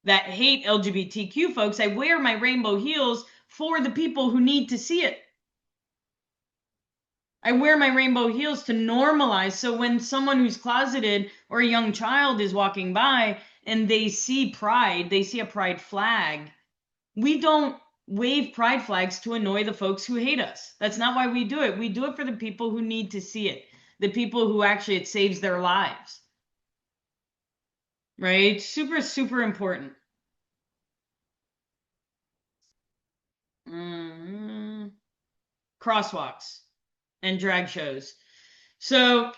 that hate LGBTQ folks. I wear my rainbow heels for the people who need to see it. I wear my rainbow heels to normalize. So when someone who's closeted or a young child is walking by and they see pride, they see a pride flag, we don't wave pride flags to annoy the folks who hate us. That's not why we do it. We do it for the people who need to see it, the people who actually it saves their lives. Right? Super, super important. Crosswalks and drag shows. So,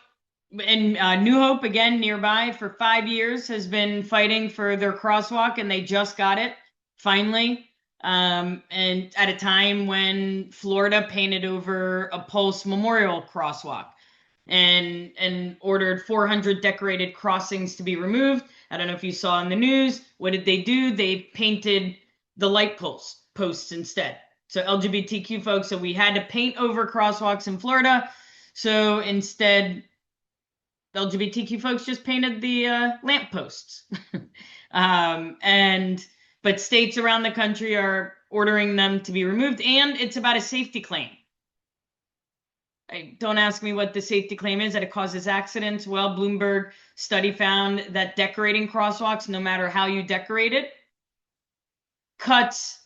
and New Hope, again, nearby, for 5 years has been fighting for their crosswalk, and they just got it, finally. And at a time when Florida painted over a Pulse Memorial crosswalk and ordered 400 decorated crossings to be removed. I don't know if you saw in the news. What did they do? They painted the light posts instead. So LGBTQ folks, so we had to paint over crosswalks in Florida. So instead, LGBTQ folks just painted the lamp posts. But states around the country are ordering them to be removed, and it's about a safety claim. Don't ask me what the safety claim is, that it causes accidents. Well, Bloomberg study found that decorating crosswalks, no matter how you decorate it, cuts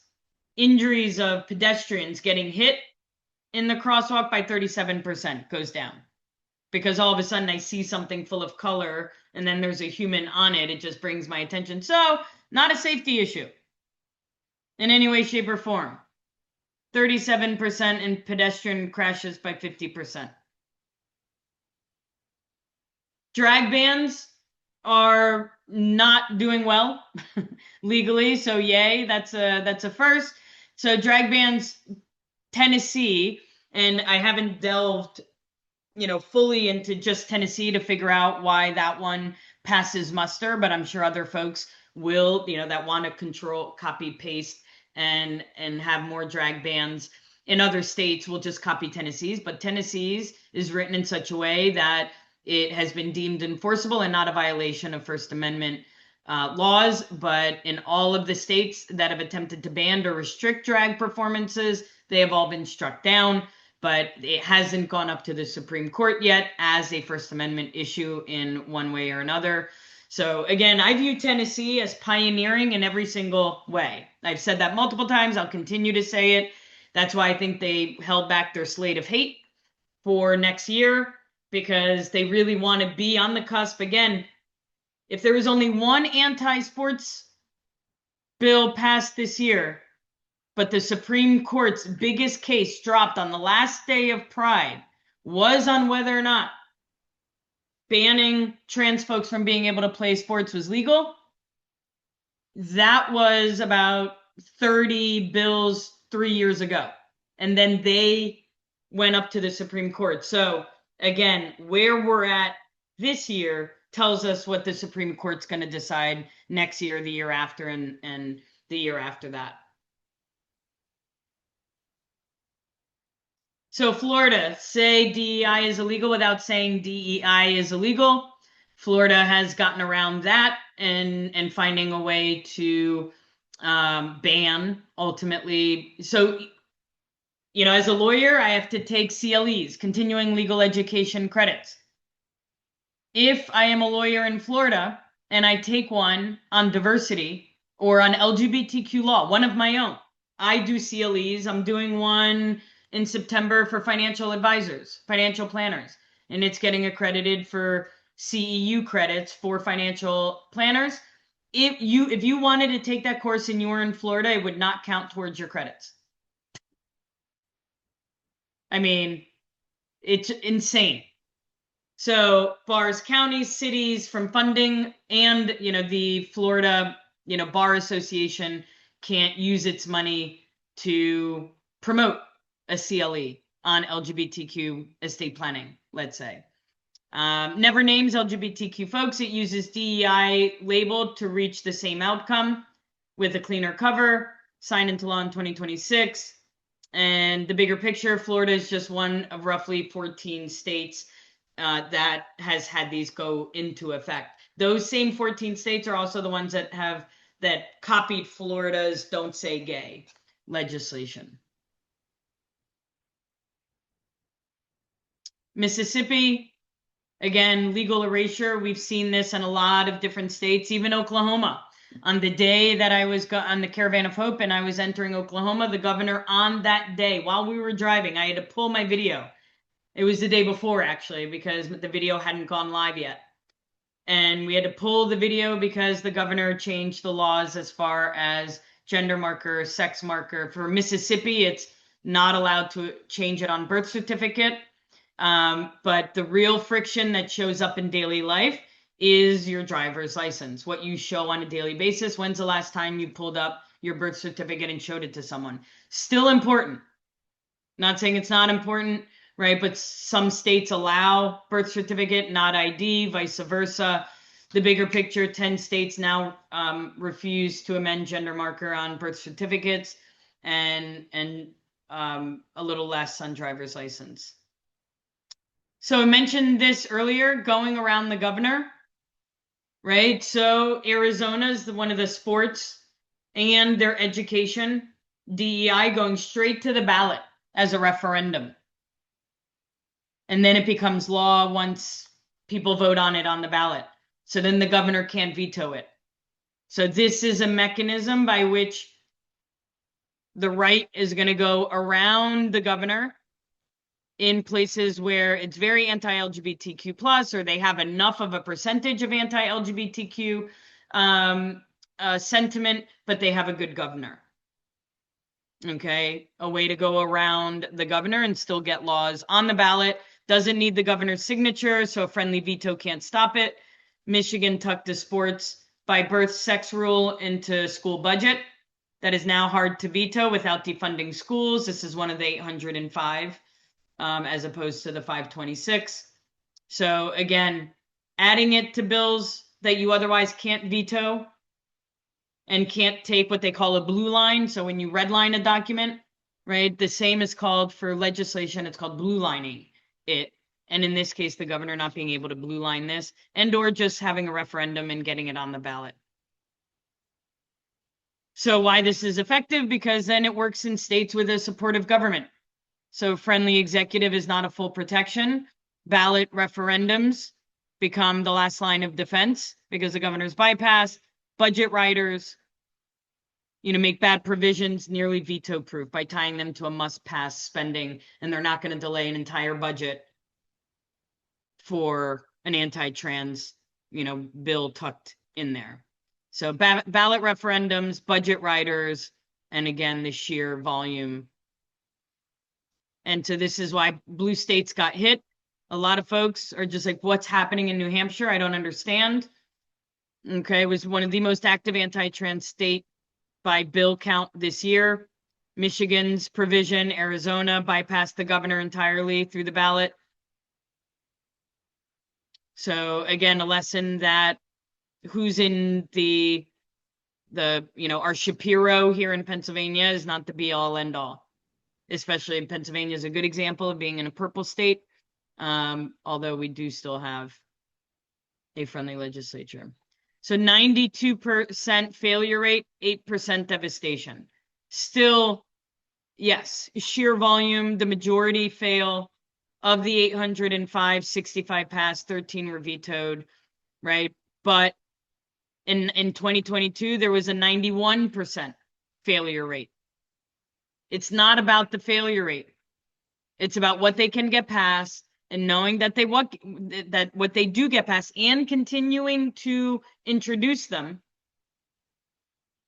injuries of pedestrians getting hit in the crosswalk by 37%, goes down. Because all of a sudden I see something full of color and then there's a human on it. It just brings my attention. So, not a safety issue in any way, shape, or form. 37% in pedestrian crashes by 50%. Drag bans are not doing well legally, so yay, that's a first. So drag bans, Tennessee, and I haven't delved fully into just Tennessee to figure out why that one passes muster, but I'm sure other folks will, that want to control, copy, paste, and have more drag bans in other states will just copy Tennessee's. But Tennessee's is written in such a way that it has been deemed enforceable and not a violation of First Amendment laws. But in all of the states that have attempted to ban or restrict drag performances, they have all been struck down. But it hasn't gone up to the Supreme Court yet as a First Amendment issue in one way or another. So again, I view Tennessee as pioneering in every single way. I've said that multiple times. I'll continue to say it. That's why I think they held back their slate of hate for next year. because they really want to be on the cusp. Again, if there was only one anti-sports bill passed this year, but the Supreme Court's biggest case dropped on the last day of Pride was on whether or not banning trans folks from being able to play sports was legal, that was about 30 bills 3 years ago. And then they went up to the Supreme Court. So again, where we're at this year tells us what the Supreme Court's going to decide next year, the year after, and the year after that. So Florida, say DEI is illegal without saying DEI is illegal. Florida has gotten around that and finding a way to ban ultimately. So, you know, as a lawyer, I have to take CLEs, continuing legal education credits. If I am a lawyer in Florida and I take one on diversity or on LGBTQ law, one of my own, I do CLEs. I'm doing one in September for financial advisors, financial planners, and it's getting accredited for CEU credits for financial planners. If you wanted to take that course and you were in Florida, it would not count towards your credits. I mean, it's insane. So bars counties, cities from funding, and you know, the Florida, you know, Bar Association can't use its money to promote a CLE on LGBTQ estate planning, let's say. Never names LGBTQ folks. It uses DEI labeled to reach the same outcome with a cleaner cover, signed into law in 2026. And the bigger picture, Florida is just one of roughly 14 states that has had these go into effect. Those same 14 states are also the ones that copied Florida's Don't Say Gay legislation. Mississippi, again, legal erasure. We've seen this in a lot of different states, even Oklahoma. On the day that I was on the Caravan of Hope and I was entering Oklahoma, the governor on that day, while we were driving, I had to pull my video. It was the day before, actually, because the video hadn't gone live yet. And we had to pull the video because the governor changed the laws as far as gender marker, sex marker. For Mississippi, it's not allowed to change it on birth certificate. But the real friction that shows up in daily life is your driver's license, what you show on a daily basis. When's the last time you pulled up your birth certificate and showed it to someone? Still important. Not saying it's not important, right? But some states allow birth certificate, not ID, vice versa. The bigger picture, 10 states now refuse to amend gender marker on birth certificates, and a little less on driver's license. So I mentioned this earlier, going around the governor, right? So Arizona is one of the sports and their education, DEI going straight to the ballot as a referendum. And then it becomes law once people vote on it on the ballot. So then the governor can't veto it. So this is a mechanism by which the right is going to go around the governor in places where it's very anti-LGBTQ plus, or they have enough of a percentage of anti-LGBTQ sentiment, but they have a good governor. Okay, a way to go around the governor and still get laws on the ballot. Doesn't need the governor's signature, so a friendly veto can't stop it. Michigan tucked the sports by birth sex rule into school budget. That is now hard to veto without defunding schools. This is one of the 805. As opposed to the 526. So again, adding it to bills that you otherwise can't veto and can't take what they call a blue line. So when you redline a document, right, the same is called for legislation. It's called blue lining it. And in this case, the governor not being able to blue line this, and or just having a referendum and getting it on the ballot. So why this is effective? Because then it works in states with a supportive government. So friendly executive is not a full protection. Ballot referendums become the last line of defense because the governor's bypassed. Budget writers, make bad provisions nearly veto proof by tying them to a must pass spending, and they're not going to delay an entire budget for an anti-trans, bill tucked in there. So ballot referendums, budget riders, and again, the sheer volume. And so this is why blue states got hit. A lot of folks are just like, what's happening in New Hampshire? I don't understand. Okay, it was one of the most active anti-trans state by bill count this year. Michigan's provision, Arizona bypassed the governor entirely through the ballot. So again, a lesson that who's in our Shapiro here in Pennsylvania is not the be all end all, especially in Pennsylvania is a good example of being in a purple state. Although we do still have a friendly legislature. So 92% failure rate, 8% devastation. Still, yes, sheer volume, the majority fail. Of the 805, 65 passed, 13 were vetoed, right? But in 2022, there was a 91% failure rate. It's not about the failure rate. It's about what they can get passed and knowing that what they do get passed and continuing to introduce them.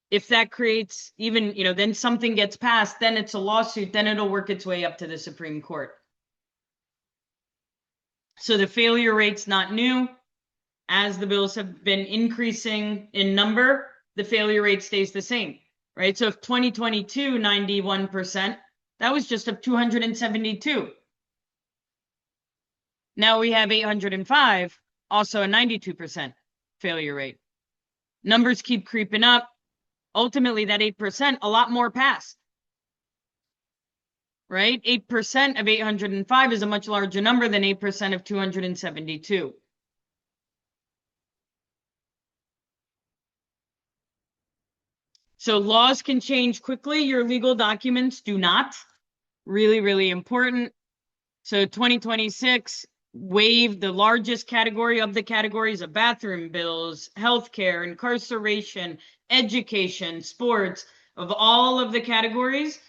If that creates even, then something gets passed, then it's a lawsuit, then it'll work its way up to the Supreme Court. So the failure rate's not new. As the bills have been increasing in number, the failure rate stays the same, right? So if 2022, 91%, that was just of 272. Now we have 805, also a 92% failure rate. Numbers keep creeping up. Ultimately, that 8%, a lot more passed. Right? 8% of 805 is a much larger number than 8% of 272. So laws can change quickly. Your legal documents do not. Really, really important. So 2026 waived the largest category of the categories of bathroom bills, healthcare, incarceration, education, sports, of all of the categories.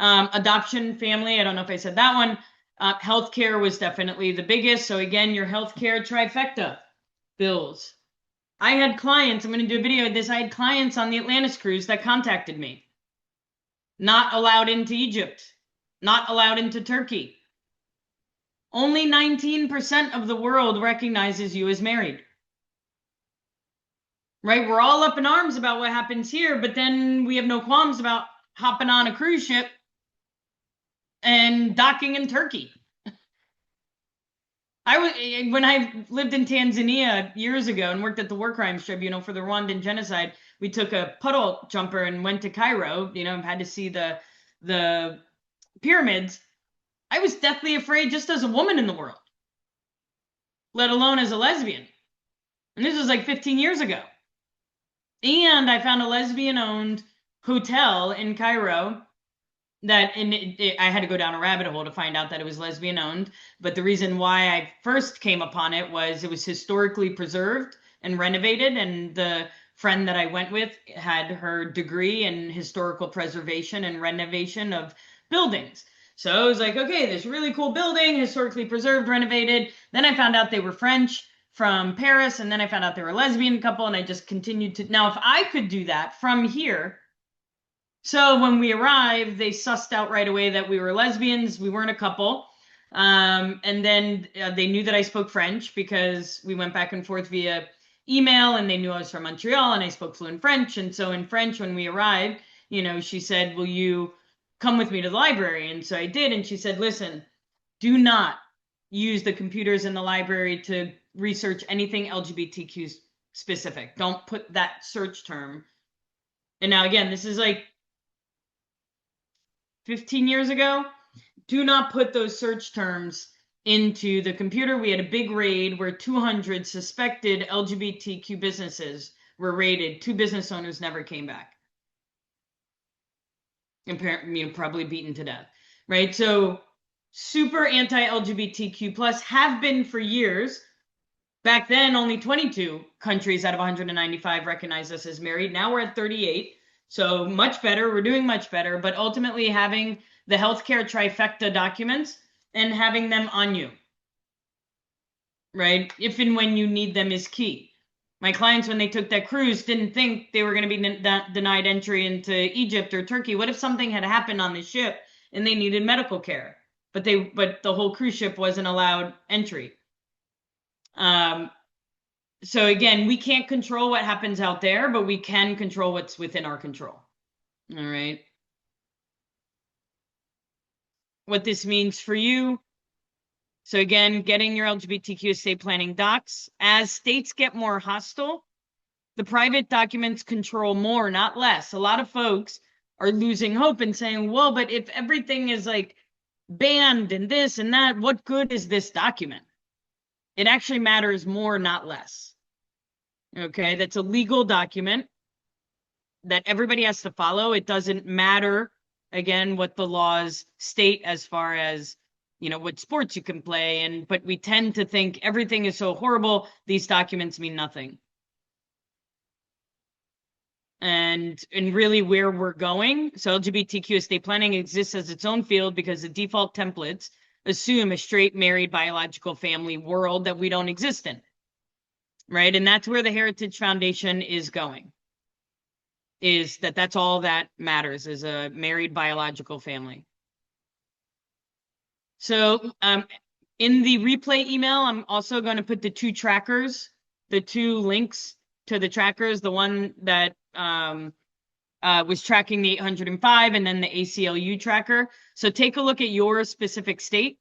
Adoption, family, I don't know if I said that one. Healthcare was definitely the biggest. So again, your healthcare trifecta bills. I had clients, I'm going to do a video of this. I had clients on the Atlantis cruise that contacted me. Not allowed into Egypt. Not allowed into Turkey. Only 19% of the world recognizes you as married. Right? We're all up in arms about what happens here, but then we have no qualms about hopping on a cruise ship and docking in Turkey. When I lived in Tanzania years ago and worked at the War Crimes Tribunal for the Rwandan genocide, we took a puddle jumper and went to Cairo, had to see the pyramids. I was deathly afraid just as a woman in the world, let alone as a lesbian. And this was like 15 years ago. And I found a lesbian-owned hotel in Cairo I had to go down a rabbit hole to find out that it was lesbian owned. But the reason why I first came upon it was historically preserved and renovated. And the friend that I went with had her degree in historical preservation and renovation of buildings. So I was like, okay, this really cool building, historically preserved, renovated. Then I found out they were French from Paris. And then I found out they were a lesbian couple. And I just continued to. Now, if I could do that from here. So when we arrived, they sussed out right away that we were lesbians. We weren't a couple. And then they knew that I spoke French because we went back and forth via email, and they knew I was from Montreal and I spoke fluent French. And so in French, when we arrived, she said, will you come with me to the library? And so I did. And she said, listen, do not use the computers in the library to research anything LGBTQ specific. Don't put that search term. And now, again, this is like 15 years ago. Do not put those search terms into the computer. We had a big raid where 200 suspected LGBTQ businesses were raided. 2 business owners never came back. And probably beaten to death, right? So super anti-LGBTQ plus have been for years. Back then, only 22 countries out of 195 recognized us as married. Now we're at 38. So much better. We're doing much better. But ultimately having the healthcare trifecta documents and having them on you. right? If and when you need them is key. My clients, when they took that cruise, didn't think they were going to be denied entry into Egypt or Turkey. What if something had happened on the ship and they needed medical care, but the whole cruise ship wasn't allowed entry? So again, we can't control what happens out there, but we can control what's within our control. All right. What this means for you. So again, getting your LGBTQ estate planning docs. As states get more hostile, the private documents control more, not less. A lot of folks are losing hope and saying, well, but if everything is like banned and this and that, what good is this document? It actually matters more, not less. Okay, that's a legal document that everybody has to follow. It doesn't matter, again, what the laws state as far as, what sports you can play. But we tend to think everything is so horrible, these documents mean nothing. And really where we're going. So LGBTQ estate planning exists as its own field because the default templates assume a straight married biological family world that we don't exist in. Right. And that's where the Heritage Foundation is going. Is that's all that matters, is a married biological family. So in the replay email, I'm also going to put the two trackers, the two links to the trackers, the one that was tracking the 805 and then the ACLU tracker. So take a look at your specific state.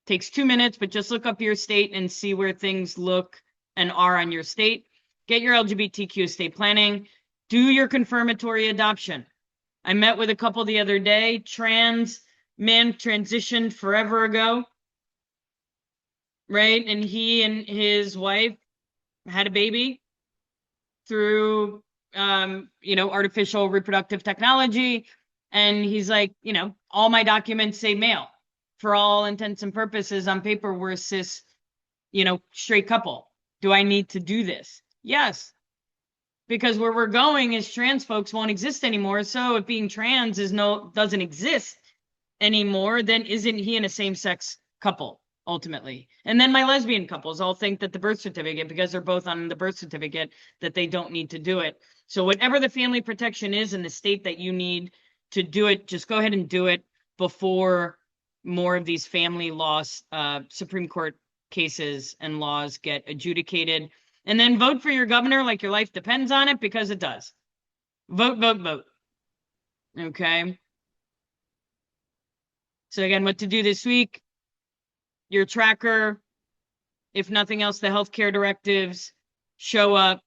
Takes 2 minutes, but just look up your state and see where things look and are on your state. Get your LGBTQ estate planning. Do your confirmatory adoption. I met with a couple the other day. Trans man transitioned forever ago, right? And he and his wife had a baby through, artificial reproductive technology. And he's like, all my documents say male. For all intents and purposes, on paper, we're a cis, straight couple. Do I need to do this? Yes. Because where we're going is trans folks won't exist anymore. So if being trans doesn't exist anymore, then isn't he in a same-sex couple ultimately? And then my lesbian couples all think that the birth certificate, because they're both on the birth certificate, that they don't need to do it. So whatever the family protection is in the state that you need to do it, just go ahead and do it before more of these family laws, Supreme Court cases and laws get adjudicated. And then vote for your governor like your life depends on it, because it does. Vote, vote, vote. Okay. So again, what to do this week, your tracker, if nothing else, the healthcare directives show up.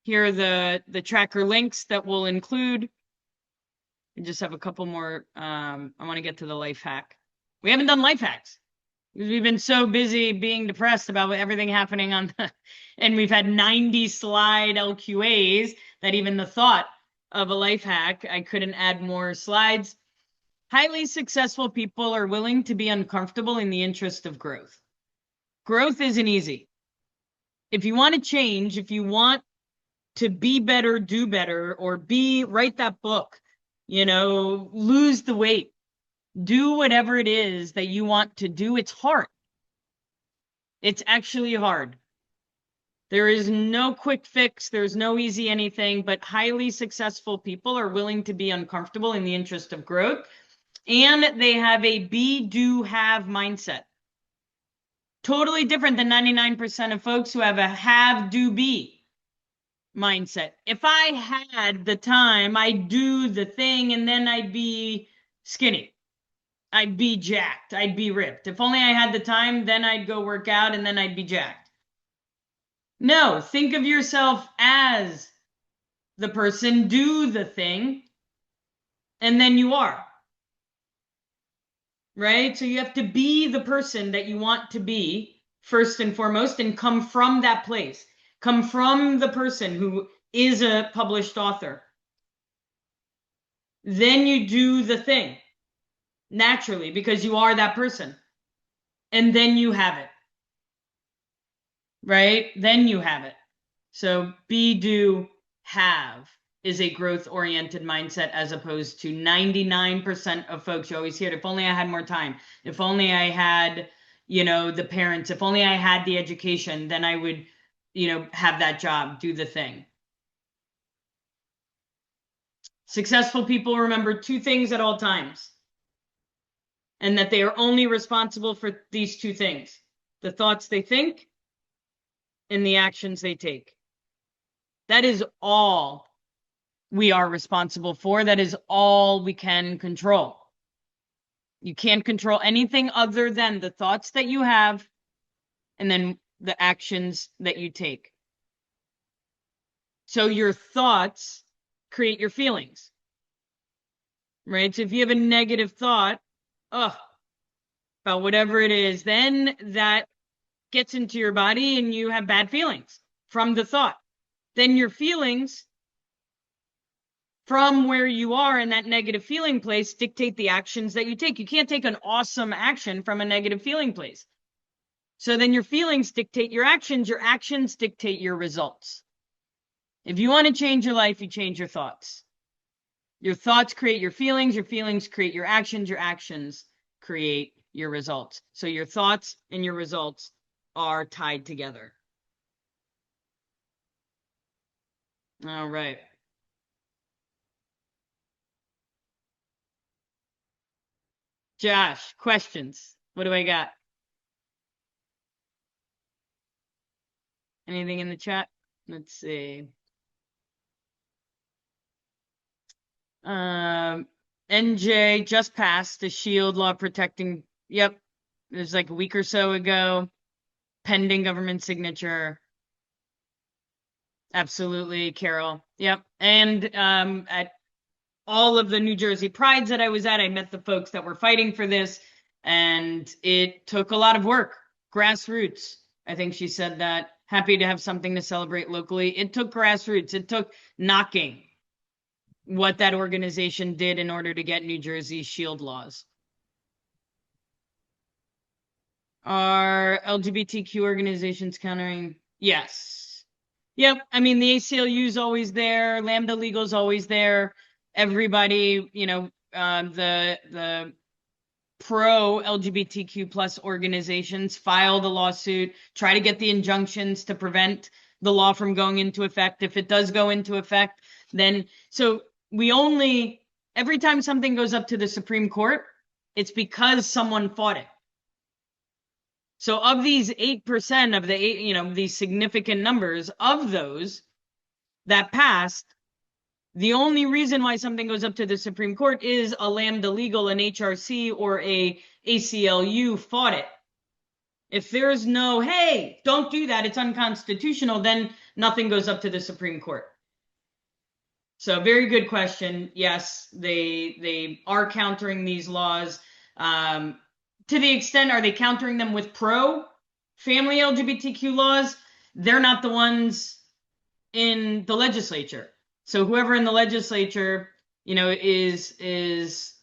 Here are the tracker links that we'll include. I just have a couple more. I want to get to the life hack. We haven't done life hacks. We've been so busy being depressed about everything happening and we've had 90 slide LQAs that even the thought of a life hack, I couldn't add more slides. Highly successful people are willing to be uncomfortable in the interest of growth. Growth isn't easy. If you want to change, if you want to be better, do better, or write that book, lose the weight, do whatever it is that you want to do, it's hard. It's actually hard. There is no quick fix. There's no easy anything, but highly successful people are willing to be uncomfortable in the interest of growth. And they have a be, do, have mindset. Totally different than 99% of folks who have a have, do, be mindset. If I had the time, I'd do the thing and then I'd be skinny. I'd be jacked. I'd be ripped. If only I had the time, then I'd go work out and then I'd be jacked. No, think of yourself as the person, do the thing, and then you are. Right? So you have to be the person that you want to be first and foremost, and come from that place. Come from the person who is a published author. Then you do the thing naturally because you are that person. And then you have it. Right? Then you have it. So be, do, have is a growth-oriented mindset, as opposed to 99% of folks you always hear, if only I had more time, if only I had, the parents, if only I had the education, then I would, have that job, do the thing. Successful people remember two things at all times, and that they are only responsible for these two things: the thoughts they think and the actions they take. That is all we are responsible for. That is all we can control. You can't control anything other than the thoughts that you have and then the actions that you take. So your thoughts create your feelings, right? So if you have a negative thought, about whatever it is, then that gets into your body and you have bad feelings from the thought. Then your feelings from where you are in that negative feeling place dictate the actions that you take. You can't take an awesome action from a negative feeling place. So then your feelings dictate your actions dictate your results. If you want to change your life, you change your thoughts. Your thoughts create your feelings create your actions create your results. So your thoughts and your results are tied together. All right. Josh, questions? What do I got? Anything in the chat? Let's see. NJ just passed the shield law protecting. Yep. It was like a week or so ago. Pending government signature. Absolutely, Carol. Yep. And at all of the New Jersey prides that I was at, I met the folks that were fighting for this, and it took a lot of work. Grassroots. I think she said that. Happy to have something to celebrate locally. It took grassroots. It took knocking what that organization did in order to get New Jersey's shield laws. Are LGBTQ organizations countering? Yes. Yep. I mean, the ACLU is always there. Lambda Legal is always there. Everybody, the pro LGBTQ plus organizations filed a lawsuit, try to get the injunctions to prevent the law from going into effect. If it does go into effect, then every time something goes up to the Supreme Court, it's because someone fought it. So of these 8% of these significant numbers of those that passed, the only reason why something goes up to the Supreme Court is a Lambda Legal, an HRC, or a ACLU fought it. If there's no, hey, don't do that, it's unconstitutional, then nothing goes up to the Supreme Court. So very good question. Yes, they are countering these laws. To the extent, are they countering them with pro-family LGBTQ laws? They're not the ones in the legislature. So whoever in the legislature, is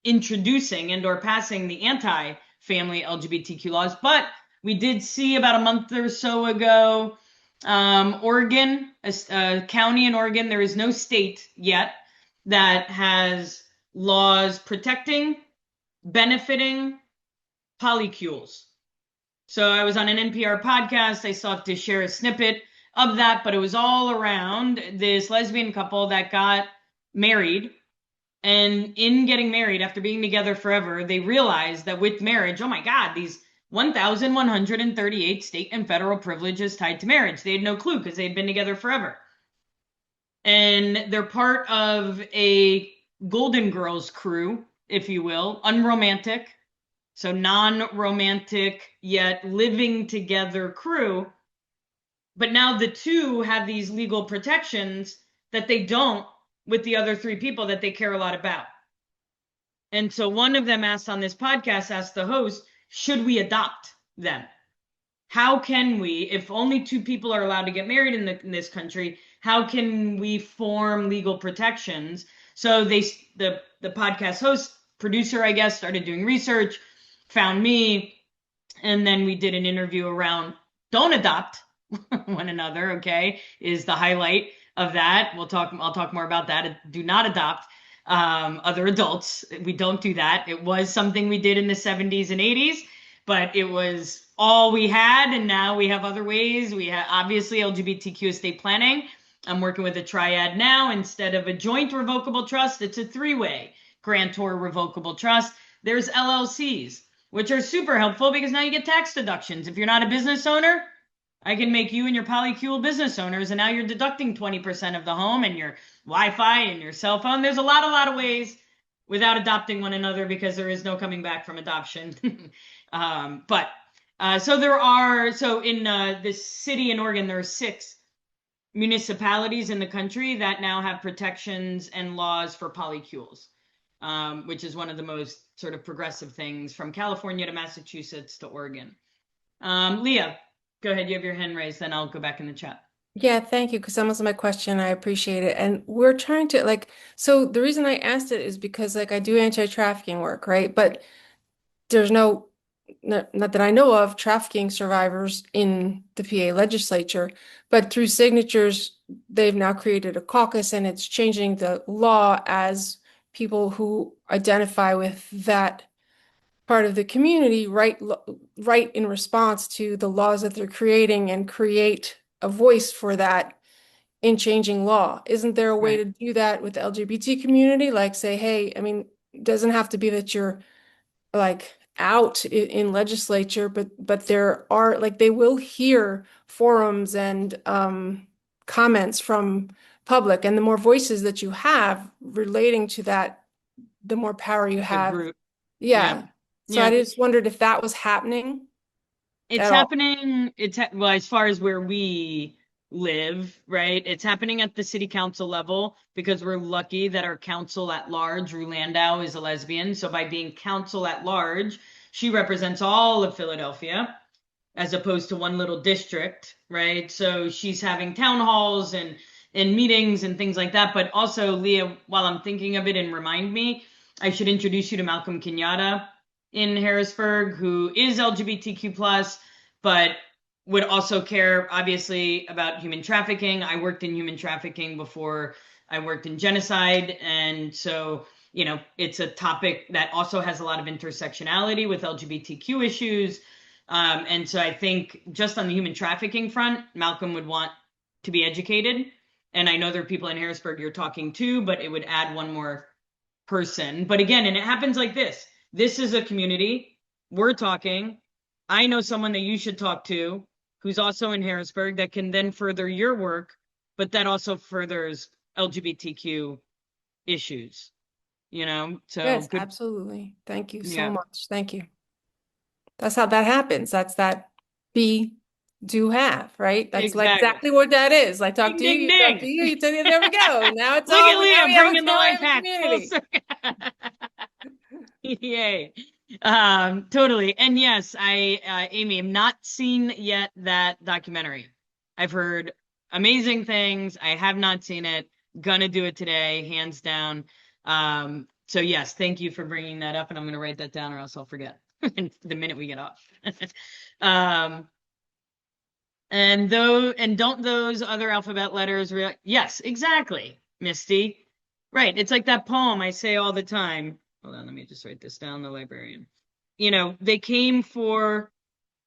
introducing and or passing the anti-family LGBTQ laws. But we did see about a month or so ago, Oregon, a county in Oregon, there is no state yet that has laws protecting, benefiting polycules. So I was on an NPR podcast. I still have to share a snippet of that, but it was all around this lesbian couple that got married. And in getting married, after being together forever, they realized that with marriage, oh my God, these 1,138 state and federal privileges tied to marriage. They had no clue because they had been together forever. And they're part of a Golden Girls crew, if you will, unromantic, so non-romantic yet living together crew. But now the two have these legal protections that they don't with the other three people that they care a lot about. And so one of them asked on this podcast, asked the host, should we adopt them? How can we, if only two people are allowed to get married in this country, how can we form legal protections? So the podcast host, producer, I guess, started doing research, found me, and then we did an interview around don't adopt one another, okay, is the highlight of that. I'll talk more about that. Do not adopt other adults. We don't do that. It was something we did in the 70s and 80s, but it was all we had, and now we have other ways. We have obviously LGBTQ estate planning. I'm working with a triad now. Instead of a joint revocable trust, it's a three-way grantor revocable trust. There's LLCs, which are super helpful because now you get tax deductions. If you're not a business owner, I can make you and your polycule business owners, and now you're deducting 20% of the home and your Wi-Fi and your cell phone. There's a lot of ways without adopting one another, because there is no coming back from adoption. So in this city in Oregon, there are 6 municipalities in the country that now have protections and laws for polycules, which is one of the most sort of progressive things, from California to Massachusetts to Oregon. Leah, go ahead. You have your hand raised, then I'll go back in the chat. Yeah, thank you, because that was my question. I appreciate it. And we're trying to so the reason I asked it is because I do anti-trafficking work, right? But there's not that I know of, trafficking survivors in the PA legislature, but through signatures, they've now created a caucus, and it's changing the law as people who identify with that part of the community write in response to the laws that they're creating and create a voice for that in changing law. Isn't there a way to do that with the LGBT community? Like, say, hey, I mean, it doesn't have to be that you're out in legislature, but there are they will hear forums and comments from public, and the more voices that you have relating to that, the more power you have. Yeah. So I just wondered if that was happening. It's happening. Well, as far as where we live, right? It's happening at the city council level, because we're lucky that our council at large, Rue Landau, is a lesbian. So by being council at large, she represents all of Philadelphia, as opposed to one little district, right? So she's having town halls and meetings and things like that. But also, Leah, while I'm thinking of it, and remind me, I should introduce you to Malcolm Kenyatta in Harrisburg, who is LGBTQ+, but would also care, obviously, about human trafficking. I worked in human trafficking before I worked in genocide. And so, it's a topic that also has a lot of intersectionality with LGBTQ issues. And so I think just on the human trafficking front, Malcolm would want to be educated. And I know there are people in Harrisburg you're talking to, but it would add one more person. But again, and it happens like this. This is a community. We're talking. I know someone that you should talk to who's also in Harrisburg that can then further your work, but that also furthers LGBTQ issues, So yes, good. Absolutely. Thank you so much. Thank you. That's how that happens. That's that be, do, have, right? That's exactly what that is. I talk to you, you talk to you, you tell me, there we go. Now it's Look all, at Leah bringing the life hack. Community. Yay. Totally. And yes, Amy, I'm not seen yet that documentary. I've heard amazing things. I have not seen it. Gonna do it today, hands down. So yes, thank you for bringing that up, and I'm gonna write that down, or else I'll forget the minute we get off. And don't those other alphabet letters yes, exactly, Misty. Right. It's like that poem I say all the time. Hold on, let me just write this down. The librarian. They came for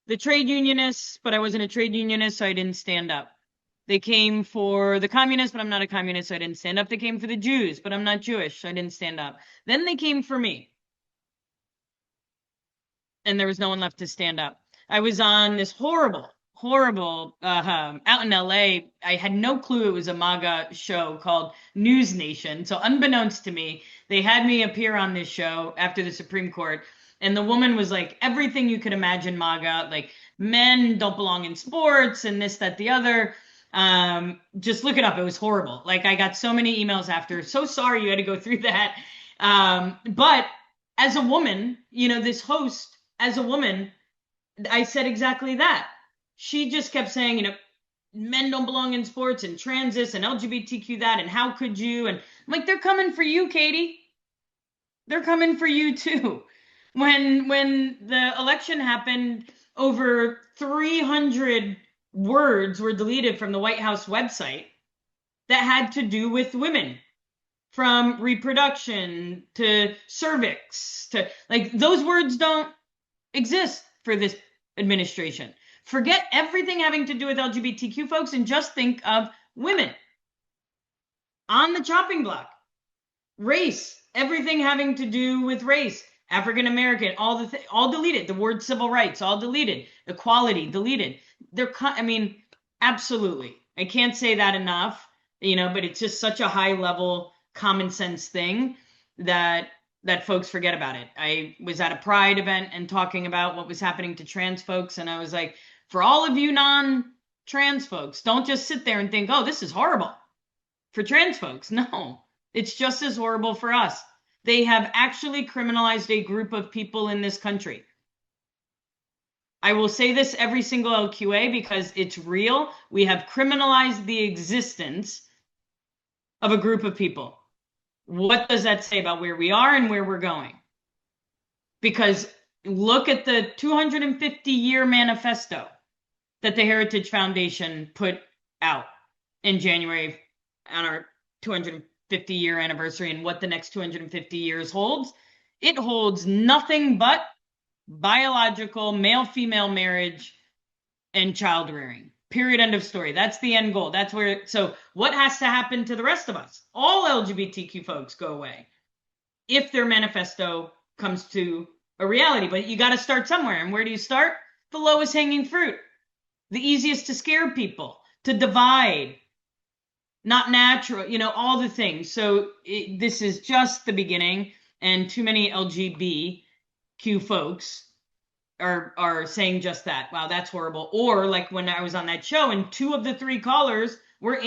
the trade unionists, but I wasn't a trade unionist, so I didn't stand up. They came for the communists, but I'm not a communist, so I didn't stand up. They came for the Jews, but I'm not Jewish, so I didn't stand up. Then they came for me. And there was no one left to stand up. I was on this horrible out in LA. I had no clue it was a MAGA show called News Nation. So unbeknownst to me, they had me appear on this show after the Supreme Court. And the woman was like everything you could imagine MAGA, like men don't belong in sports and this, that, the other. Just look it up. It was horrible. I got so many emails after. So sorry you had to go through that. But as a woman, this host, as a woman, I said exactly that. She just kept saying, men don't belong in sports and trans this and LGBTQ that, and how could you? And I'm like, they're coming for you, Katie. They're coming for you too. When the election happened, over 300 words were deleted from the White House website that had to do with women, from reproduction to cervix to those words don't exist for this administration. Forget everything having to do with LGBTQ folks and just think of women on the chopping block. Race, everything having to do with race, African American, all deleted. The word civil rights, all deleted. Equality, deleted. I mean, absolutely. I can't say that enough, but it's just such a high level common sense thing that folks forget about it. I was at a Pride event and talking about what was happening to trans folks, and I was like, for all of you non-trans folks, don't just sit there and think, oh, this is horrible for trans folks. No, it's just as horrible for us. They have actually criminalized a group of people in this country. I will say this every single LQA because it's real. We have criminalized the existence of a group of people. What does that say about where we are and where we're going? Because look at the 250-year manifesto that the Heritage Foundation put out in January on our 250-year anniversary, and what the next 250 years holds. It holds nothing but biological male-female marriage and child rearing. Period. End of story. That's the end goal. That's where. So what has to happen to the rest of us? All LGBTQ folks go away if their manifesto comes to a reality. But you got to start somewhere. And where do you start? The lowest hanging fruit. The easiest to scare people, to divide, not natural, all the things. So this is just the beginning. And too many LGBTQ folks are saying just that. Wow, that's horrible. Or like when I was on that show and 2 of the 3 callers were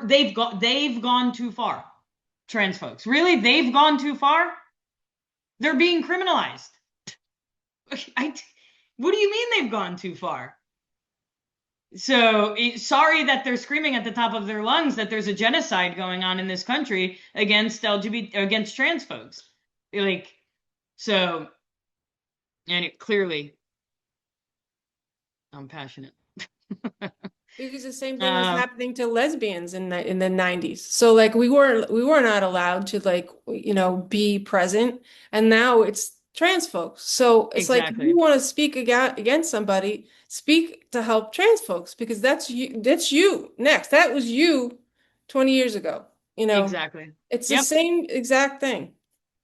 they've gone too far. Trans folks. Really? They've gone too far? They're being criminalized. What do you mean they've gone too far? So sorry that they're screaming at the top of their lungs that there's a genocide going on in this country against against trans folks. And clearly, I'm passionate. Because the same thing was happening to lesbians in the 90s. So like we were not allowed to be present, and now it's trans folks. So it's like if you want to speak against somebody, speak to help trans folks, because that's you next. That was you 20 years ago. Exactly. It's the same exact thing.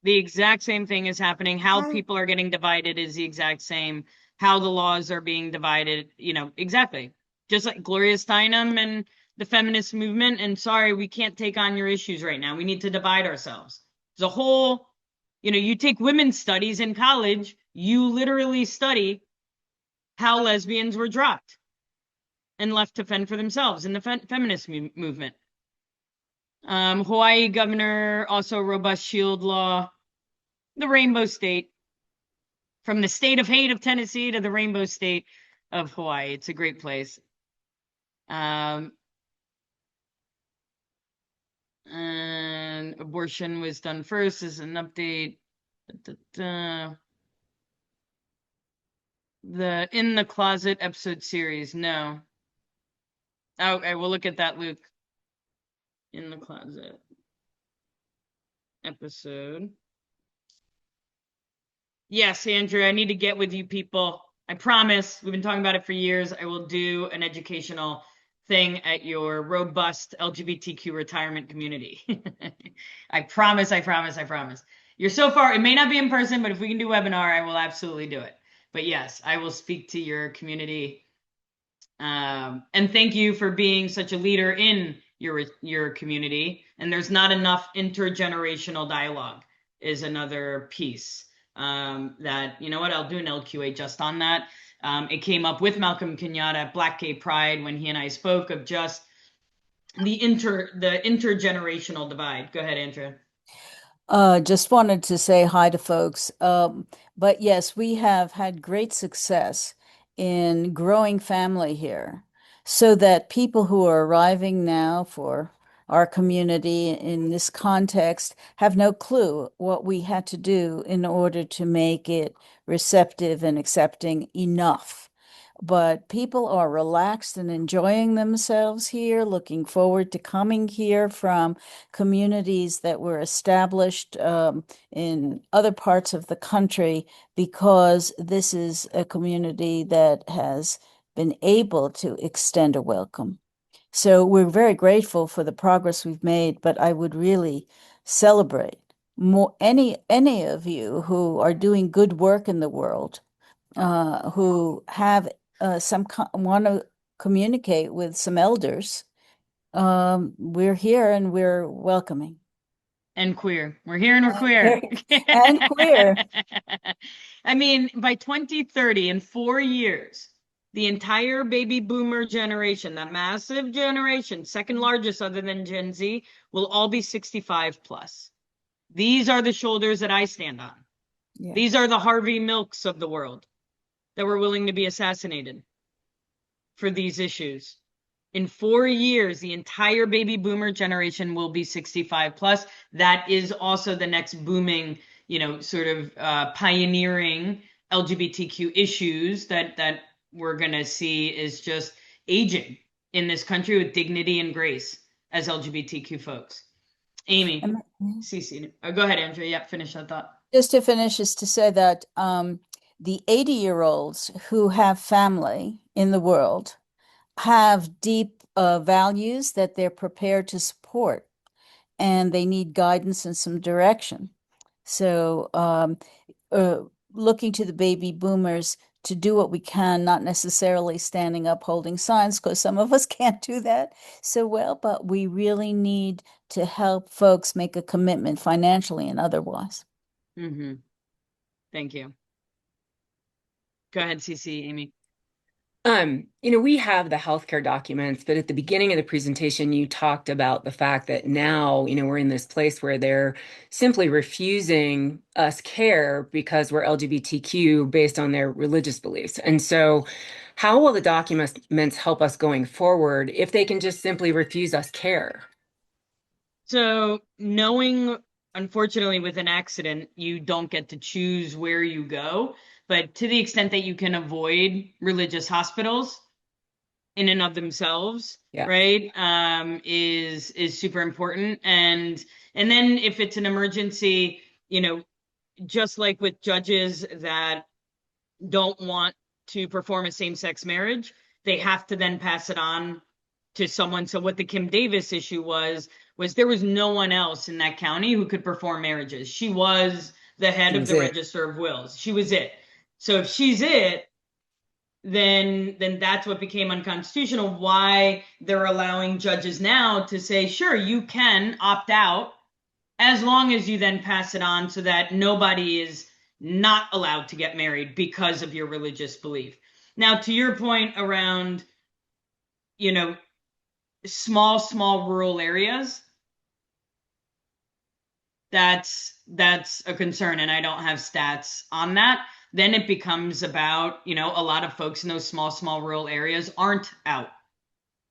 The exact same thing is happening. How people are getting divided is the exact same. How the laws are being divided, exactly. Just like Gloria Steinem and the feminist movement. And sorry, we can't take on your issues right now. We need to divide ourselves. There's a whole, you take women's studies in college, you literally study how lesbians were dropped and left to fend for themselves in the feminist movement. Hawaii governor, also robust shield law, the rainbow state, from the state of hate of Tennessee to the rainbow state of Hawaii. It's a great place. And abortion was done first as an update. The In the Closet episode series, no. Okay, we'll look at that, Luke. In the Closet episode. Yes, Andrew, I need to get with you people. I promise. We've been talking about it for years. I will do an educational thing at your robust LGBTQ retirement community. I promise. You're so far, it may not be in person, but if we can do webinar, I will absolutely do it. But yes, I will speak to your community. And thank you for being such a leader in your community. And there's not enough intergenerational dialogue is another piece that, I'll do an LQA just on that. It came up with Malcolm Kenyatta at Black Gay Pride when he and I spoke of just the intergenerational divide. Go ahead, Andrea. Just wanted to say hi to folks. But yes, we have had great success in growing family here, so that people who are arriving now for our community in this context have no clue what we had to do in order to make it receptive and accepting enough. but people are relaxed and enjoying themselves here, looking forward to coming here from communities that were established in other parts of the country, because this is a community that has been able to extend a welcome. So we're very grateful for the progress we've made, but I would really celebrate more any of you who are doing good work in the world, who have want to communicate with some elders. We're here and we're welcoming. And queer. We're here and we're queer. And queer. I mean, by 2030, in 4 years, the entire baby boomer generation, that massive generation, second largest other than Gen Z, will all be 65 plus. These are the shoulders that I stand on. Yeah. These are the Harvey Milks of the world that were willing to be assassinated for these issues. In 4 years, the entire baby boomer generation will be 65 plus. That is also the next booming, sort of pioneering LGBTQ issues that we're going to see, is just aging in this country with dignity and grace as LGBTQ folks. Amy, CC. Oh, go ahead, Andrea. Yeah, finish that thought. Just to finish is to say that the 80-year-olds who have family in the world have deep values that they're prepared to support, and they need guidance and some direction. So looking to the baby boomers to do what we can, not necessarily standing up holding signs, because some of us can't do that so well, but we really need to help folks make a commitment financially and otherwise. Mm-hmm. Thank you. Go ahead, CC, Amy. We have the healthcare documents, but at the beginning of the presentation, you talked about the fact that now, we're in this place where they're simply refusing us care because we're LGBTQ based on their religious beliefs. And so how will the documents help us going forward if they can just simply refuse us care? So knowing, unfortunately, with an accident, you don't get to choose where you go, but to the extent that you can avoid religious hospitals in and of themselves, Yeah. right, is super important. And then if it's an emergency, just like with judges that don't want to perform a same-sex marriage, they have to then pass it on to someone. So what the Kim Davis issue was there was no one else in that county who could perform marriages. She was the head of the Register of Wills. She was it. So if she's it, then that's what became unconstitutional. Why they're allowing judges now to say, sure, you can opt out, as long as you then pass it on so that nobody is not allowed to get married because of your religious belief. Now, to your point around, small rural areas, that's a concern, and I don't have stats on that. Then it becomes about, a lot of folks in those small rural areas aren't out.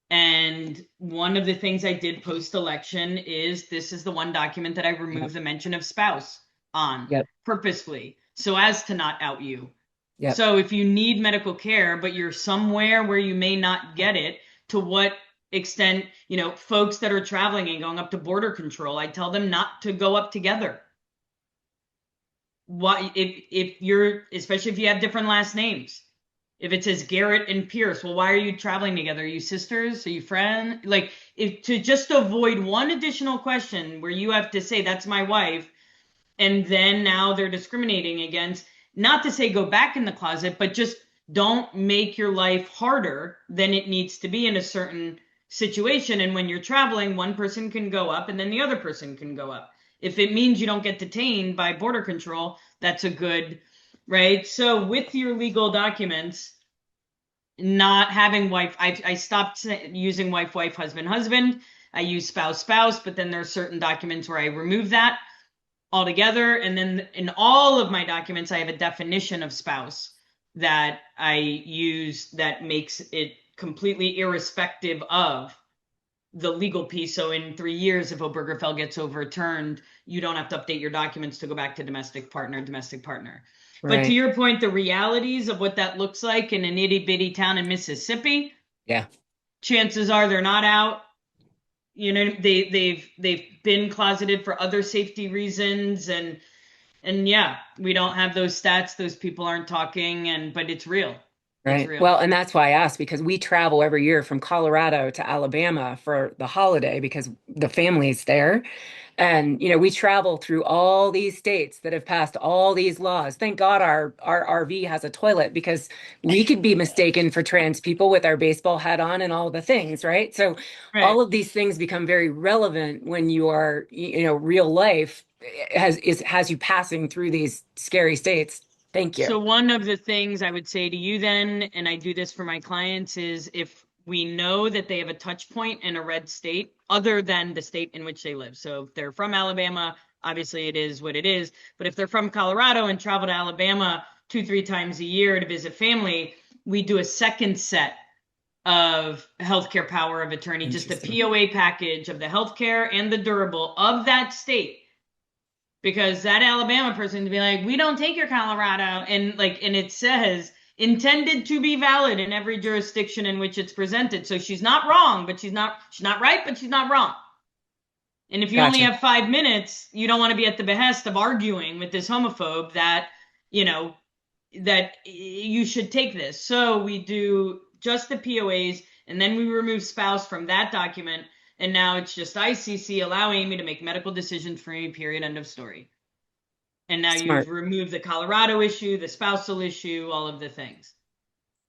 And one of the things I did post-election is this is the one document that I removed the mention of spouse on purposefully, so as to not out you. Yep. So if you need medical care, but you're somewhere where you may not get it, to what extent, folks that are traveling and going up to border control, I tell them not to go up together. Why, if you're, especially if you have different last names, if it says Garrett and Pierce, well, why are you traveling together? Are you sisters? Are you friends? Like, if to just avoid one additional question where you have to say that's my wife, and then now they're discriminating against, not to say go back in the closet, but just don't make your life harder than it needs to be in a certain situation. And when you're traveling, one person can go up and then the other person can go up. If it means you don't get detained by border control, that's a good, right? So with your legal documents, not having wife, I stopped using wife, husband. I use spouse, but then there are certain documents where I remove that altogether. And then in all of my documents, I have a definition of spouse that I use that makes it completely irrespective of the legal piece. So in 3 years, if Obergefell gets overturned, you don't have to update your documents to go back to domestic partner. But to Right. your point, the realities of what that looks like in an itty bitty town in Mississippi, Yeah. chances are they're not out. You know, they've been closeted for other safety reasons, and yeah, we don't have those stats. Those people aren't talking, but it's real. It's Right. real. Well, and that's why I asked, because we travel every year from Colorado to Alabama for the holiday because the family's there. And, we travel through all these states that have passed all these laws. Thank God our RV has a toilet, because we could be mistaken for trans people with our baseball hat on and all the things, right? So Right. all of these things become very relevant when you are, real life has you passing through these scary states. Thank you. So one of the things I would say to you then, and I do this for my clients, is if we know that they have a touch point in a red state other than the state in which they live. So if they're from Alabama, obviously it is what it is. But if they're from Colorado and travel to Alabama 2-3 times a year to visit family, we do a second set of healthcare power of attorney, just a Interesting. POA package of the healthcare and the durable of that state. Because that Alabama person to be like, we don't take your Colorado, and it says intended to be valid in every jurisdiction in which it's presented. So she's not wrong, but she's not right, but she's not wrong. And if you only Gotcha. have 5 minutes, you don't want to be at the behest of arguing with this homophobe that, that you should take this. So we do just the POAs, and then we remove spouse from that document. And now it's just ICC, allow Amy to make medical decisions for me, period, end of story. And now Smart. you've removed the Colorado issue, the spousal issue, all of the things.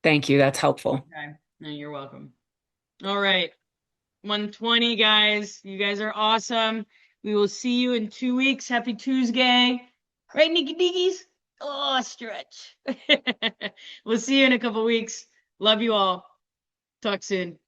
Thank you. That's helpful. Okay. No, you're welcome. All right. 120, guys. You guys are awesome. We will see you in 2 weeks. Happy Tuesday. Right, Nikki Diggies? Oh, stretch. We'll see you in a couple weeks. Love you all. Talk soon.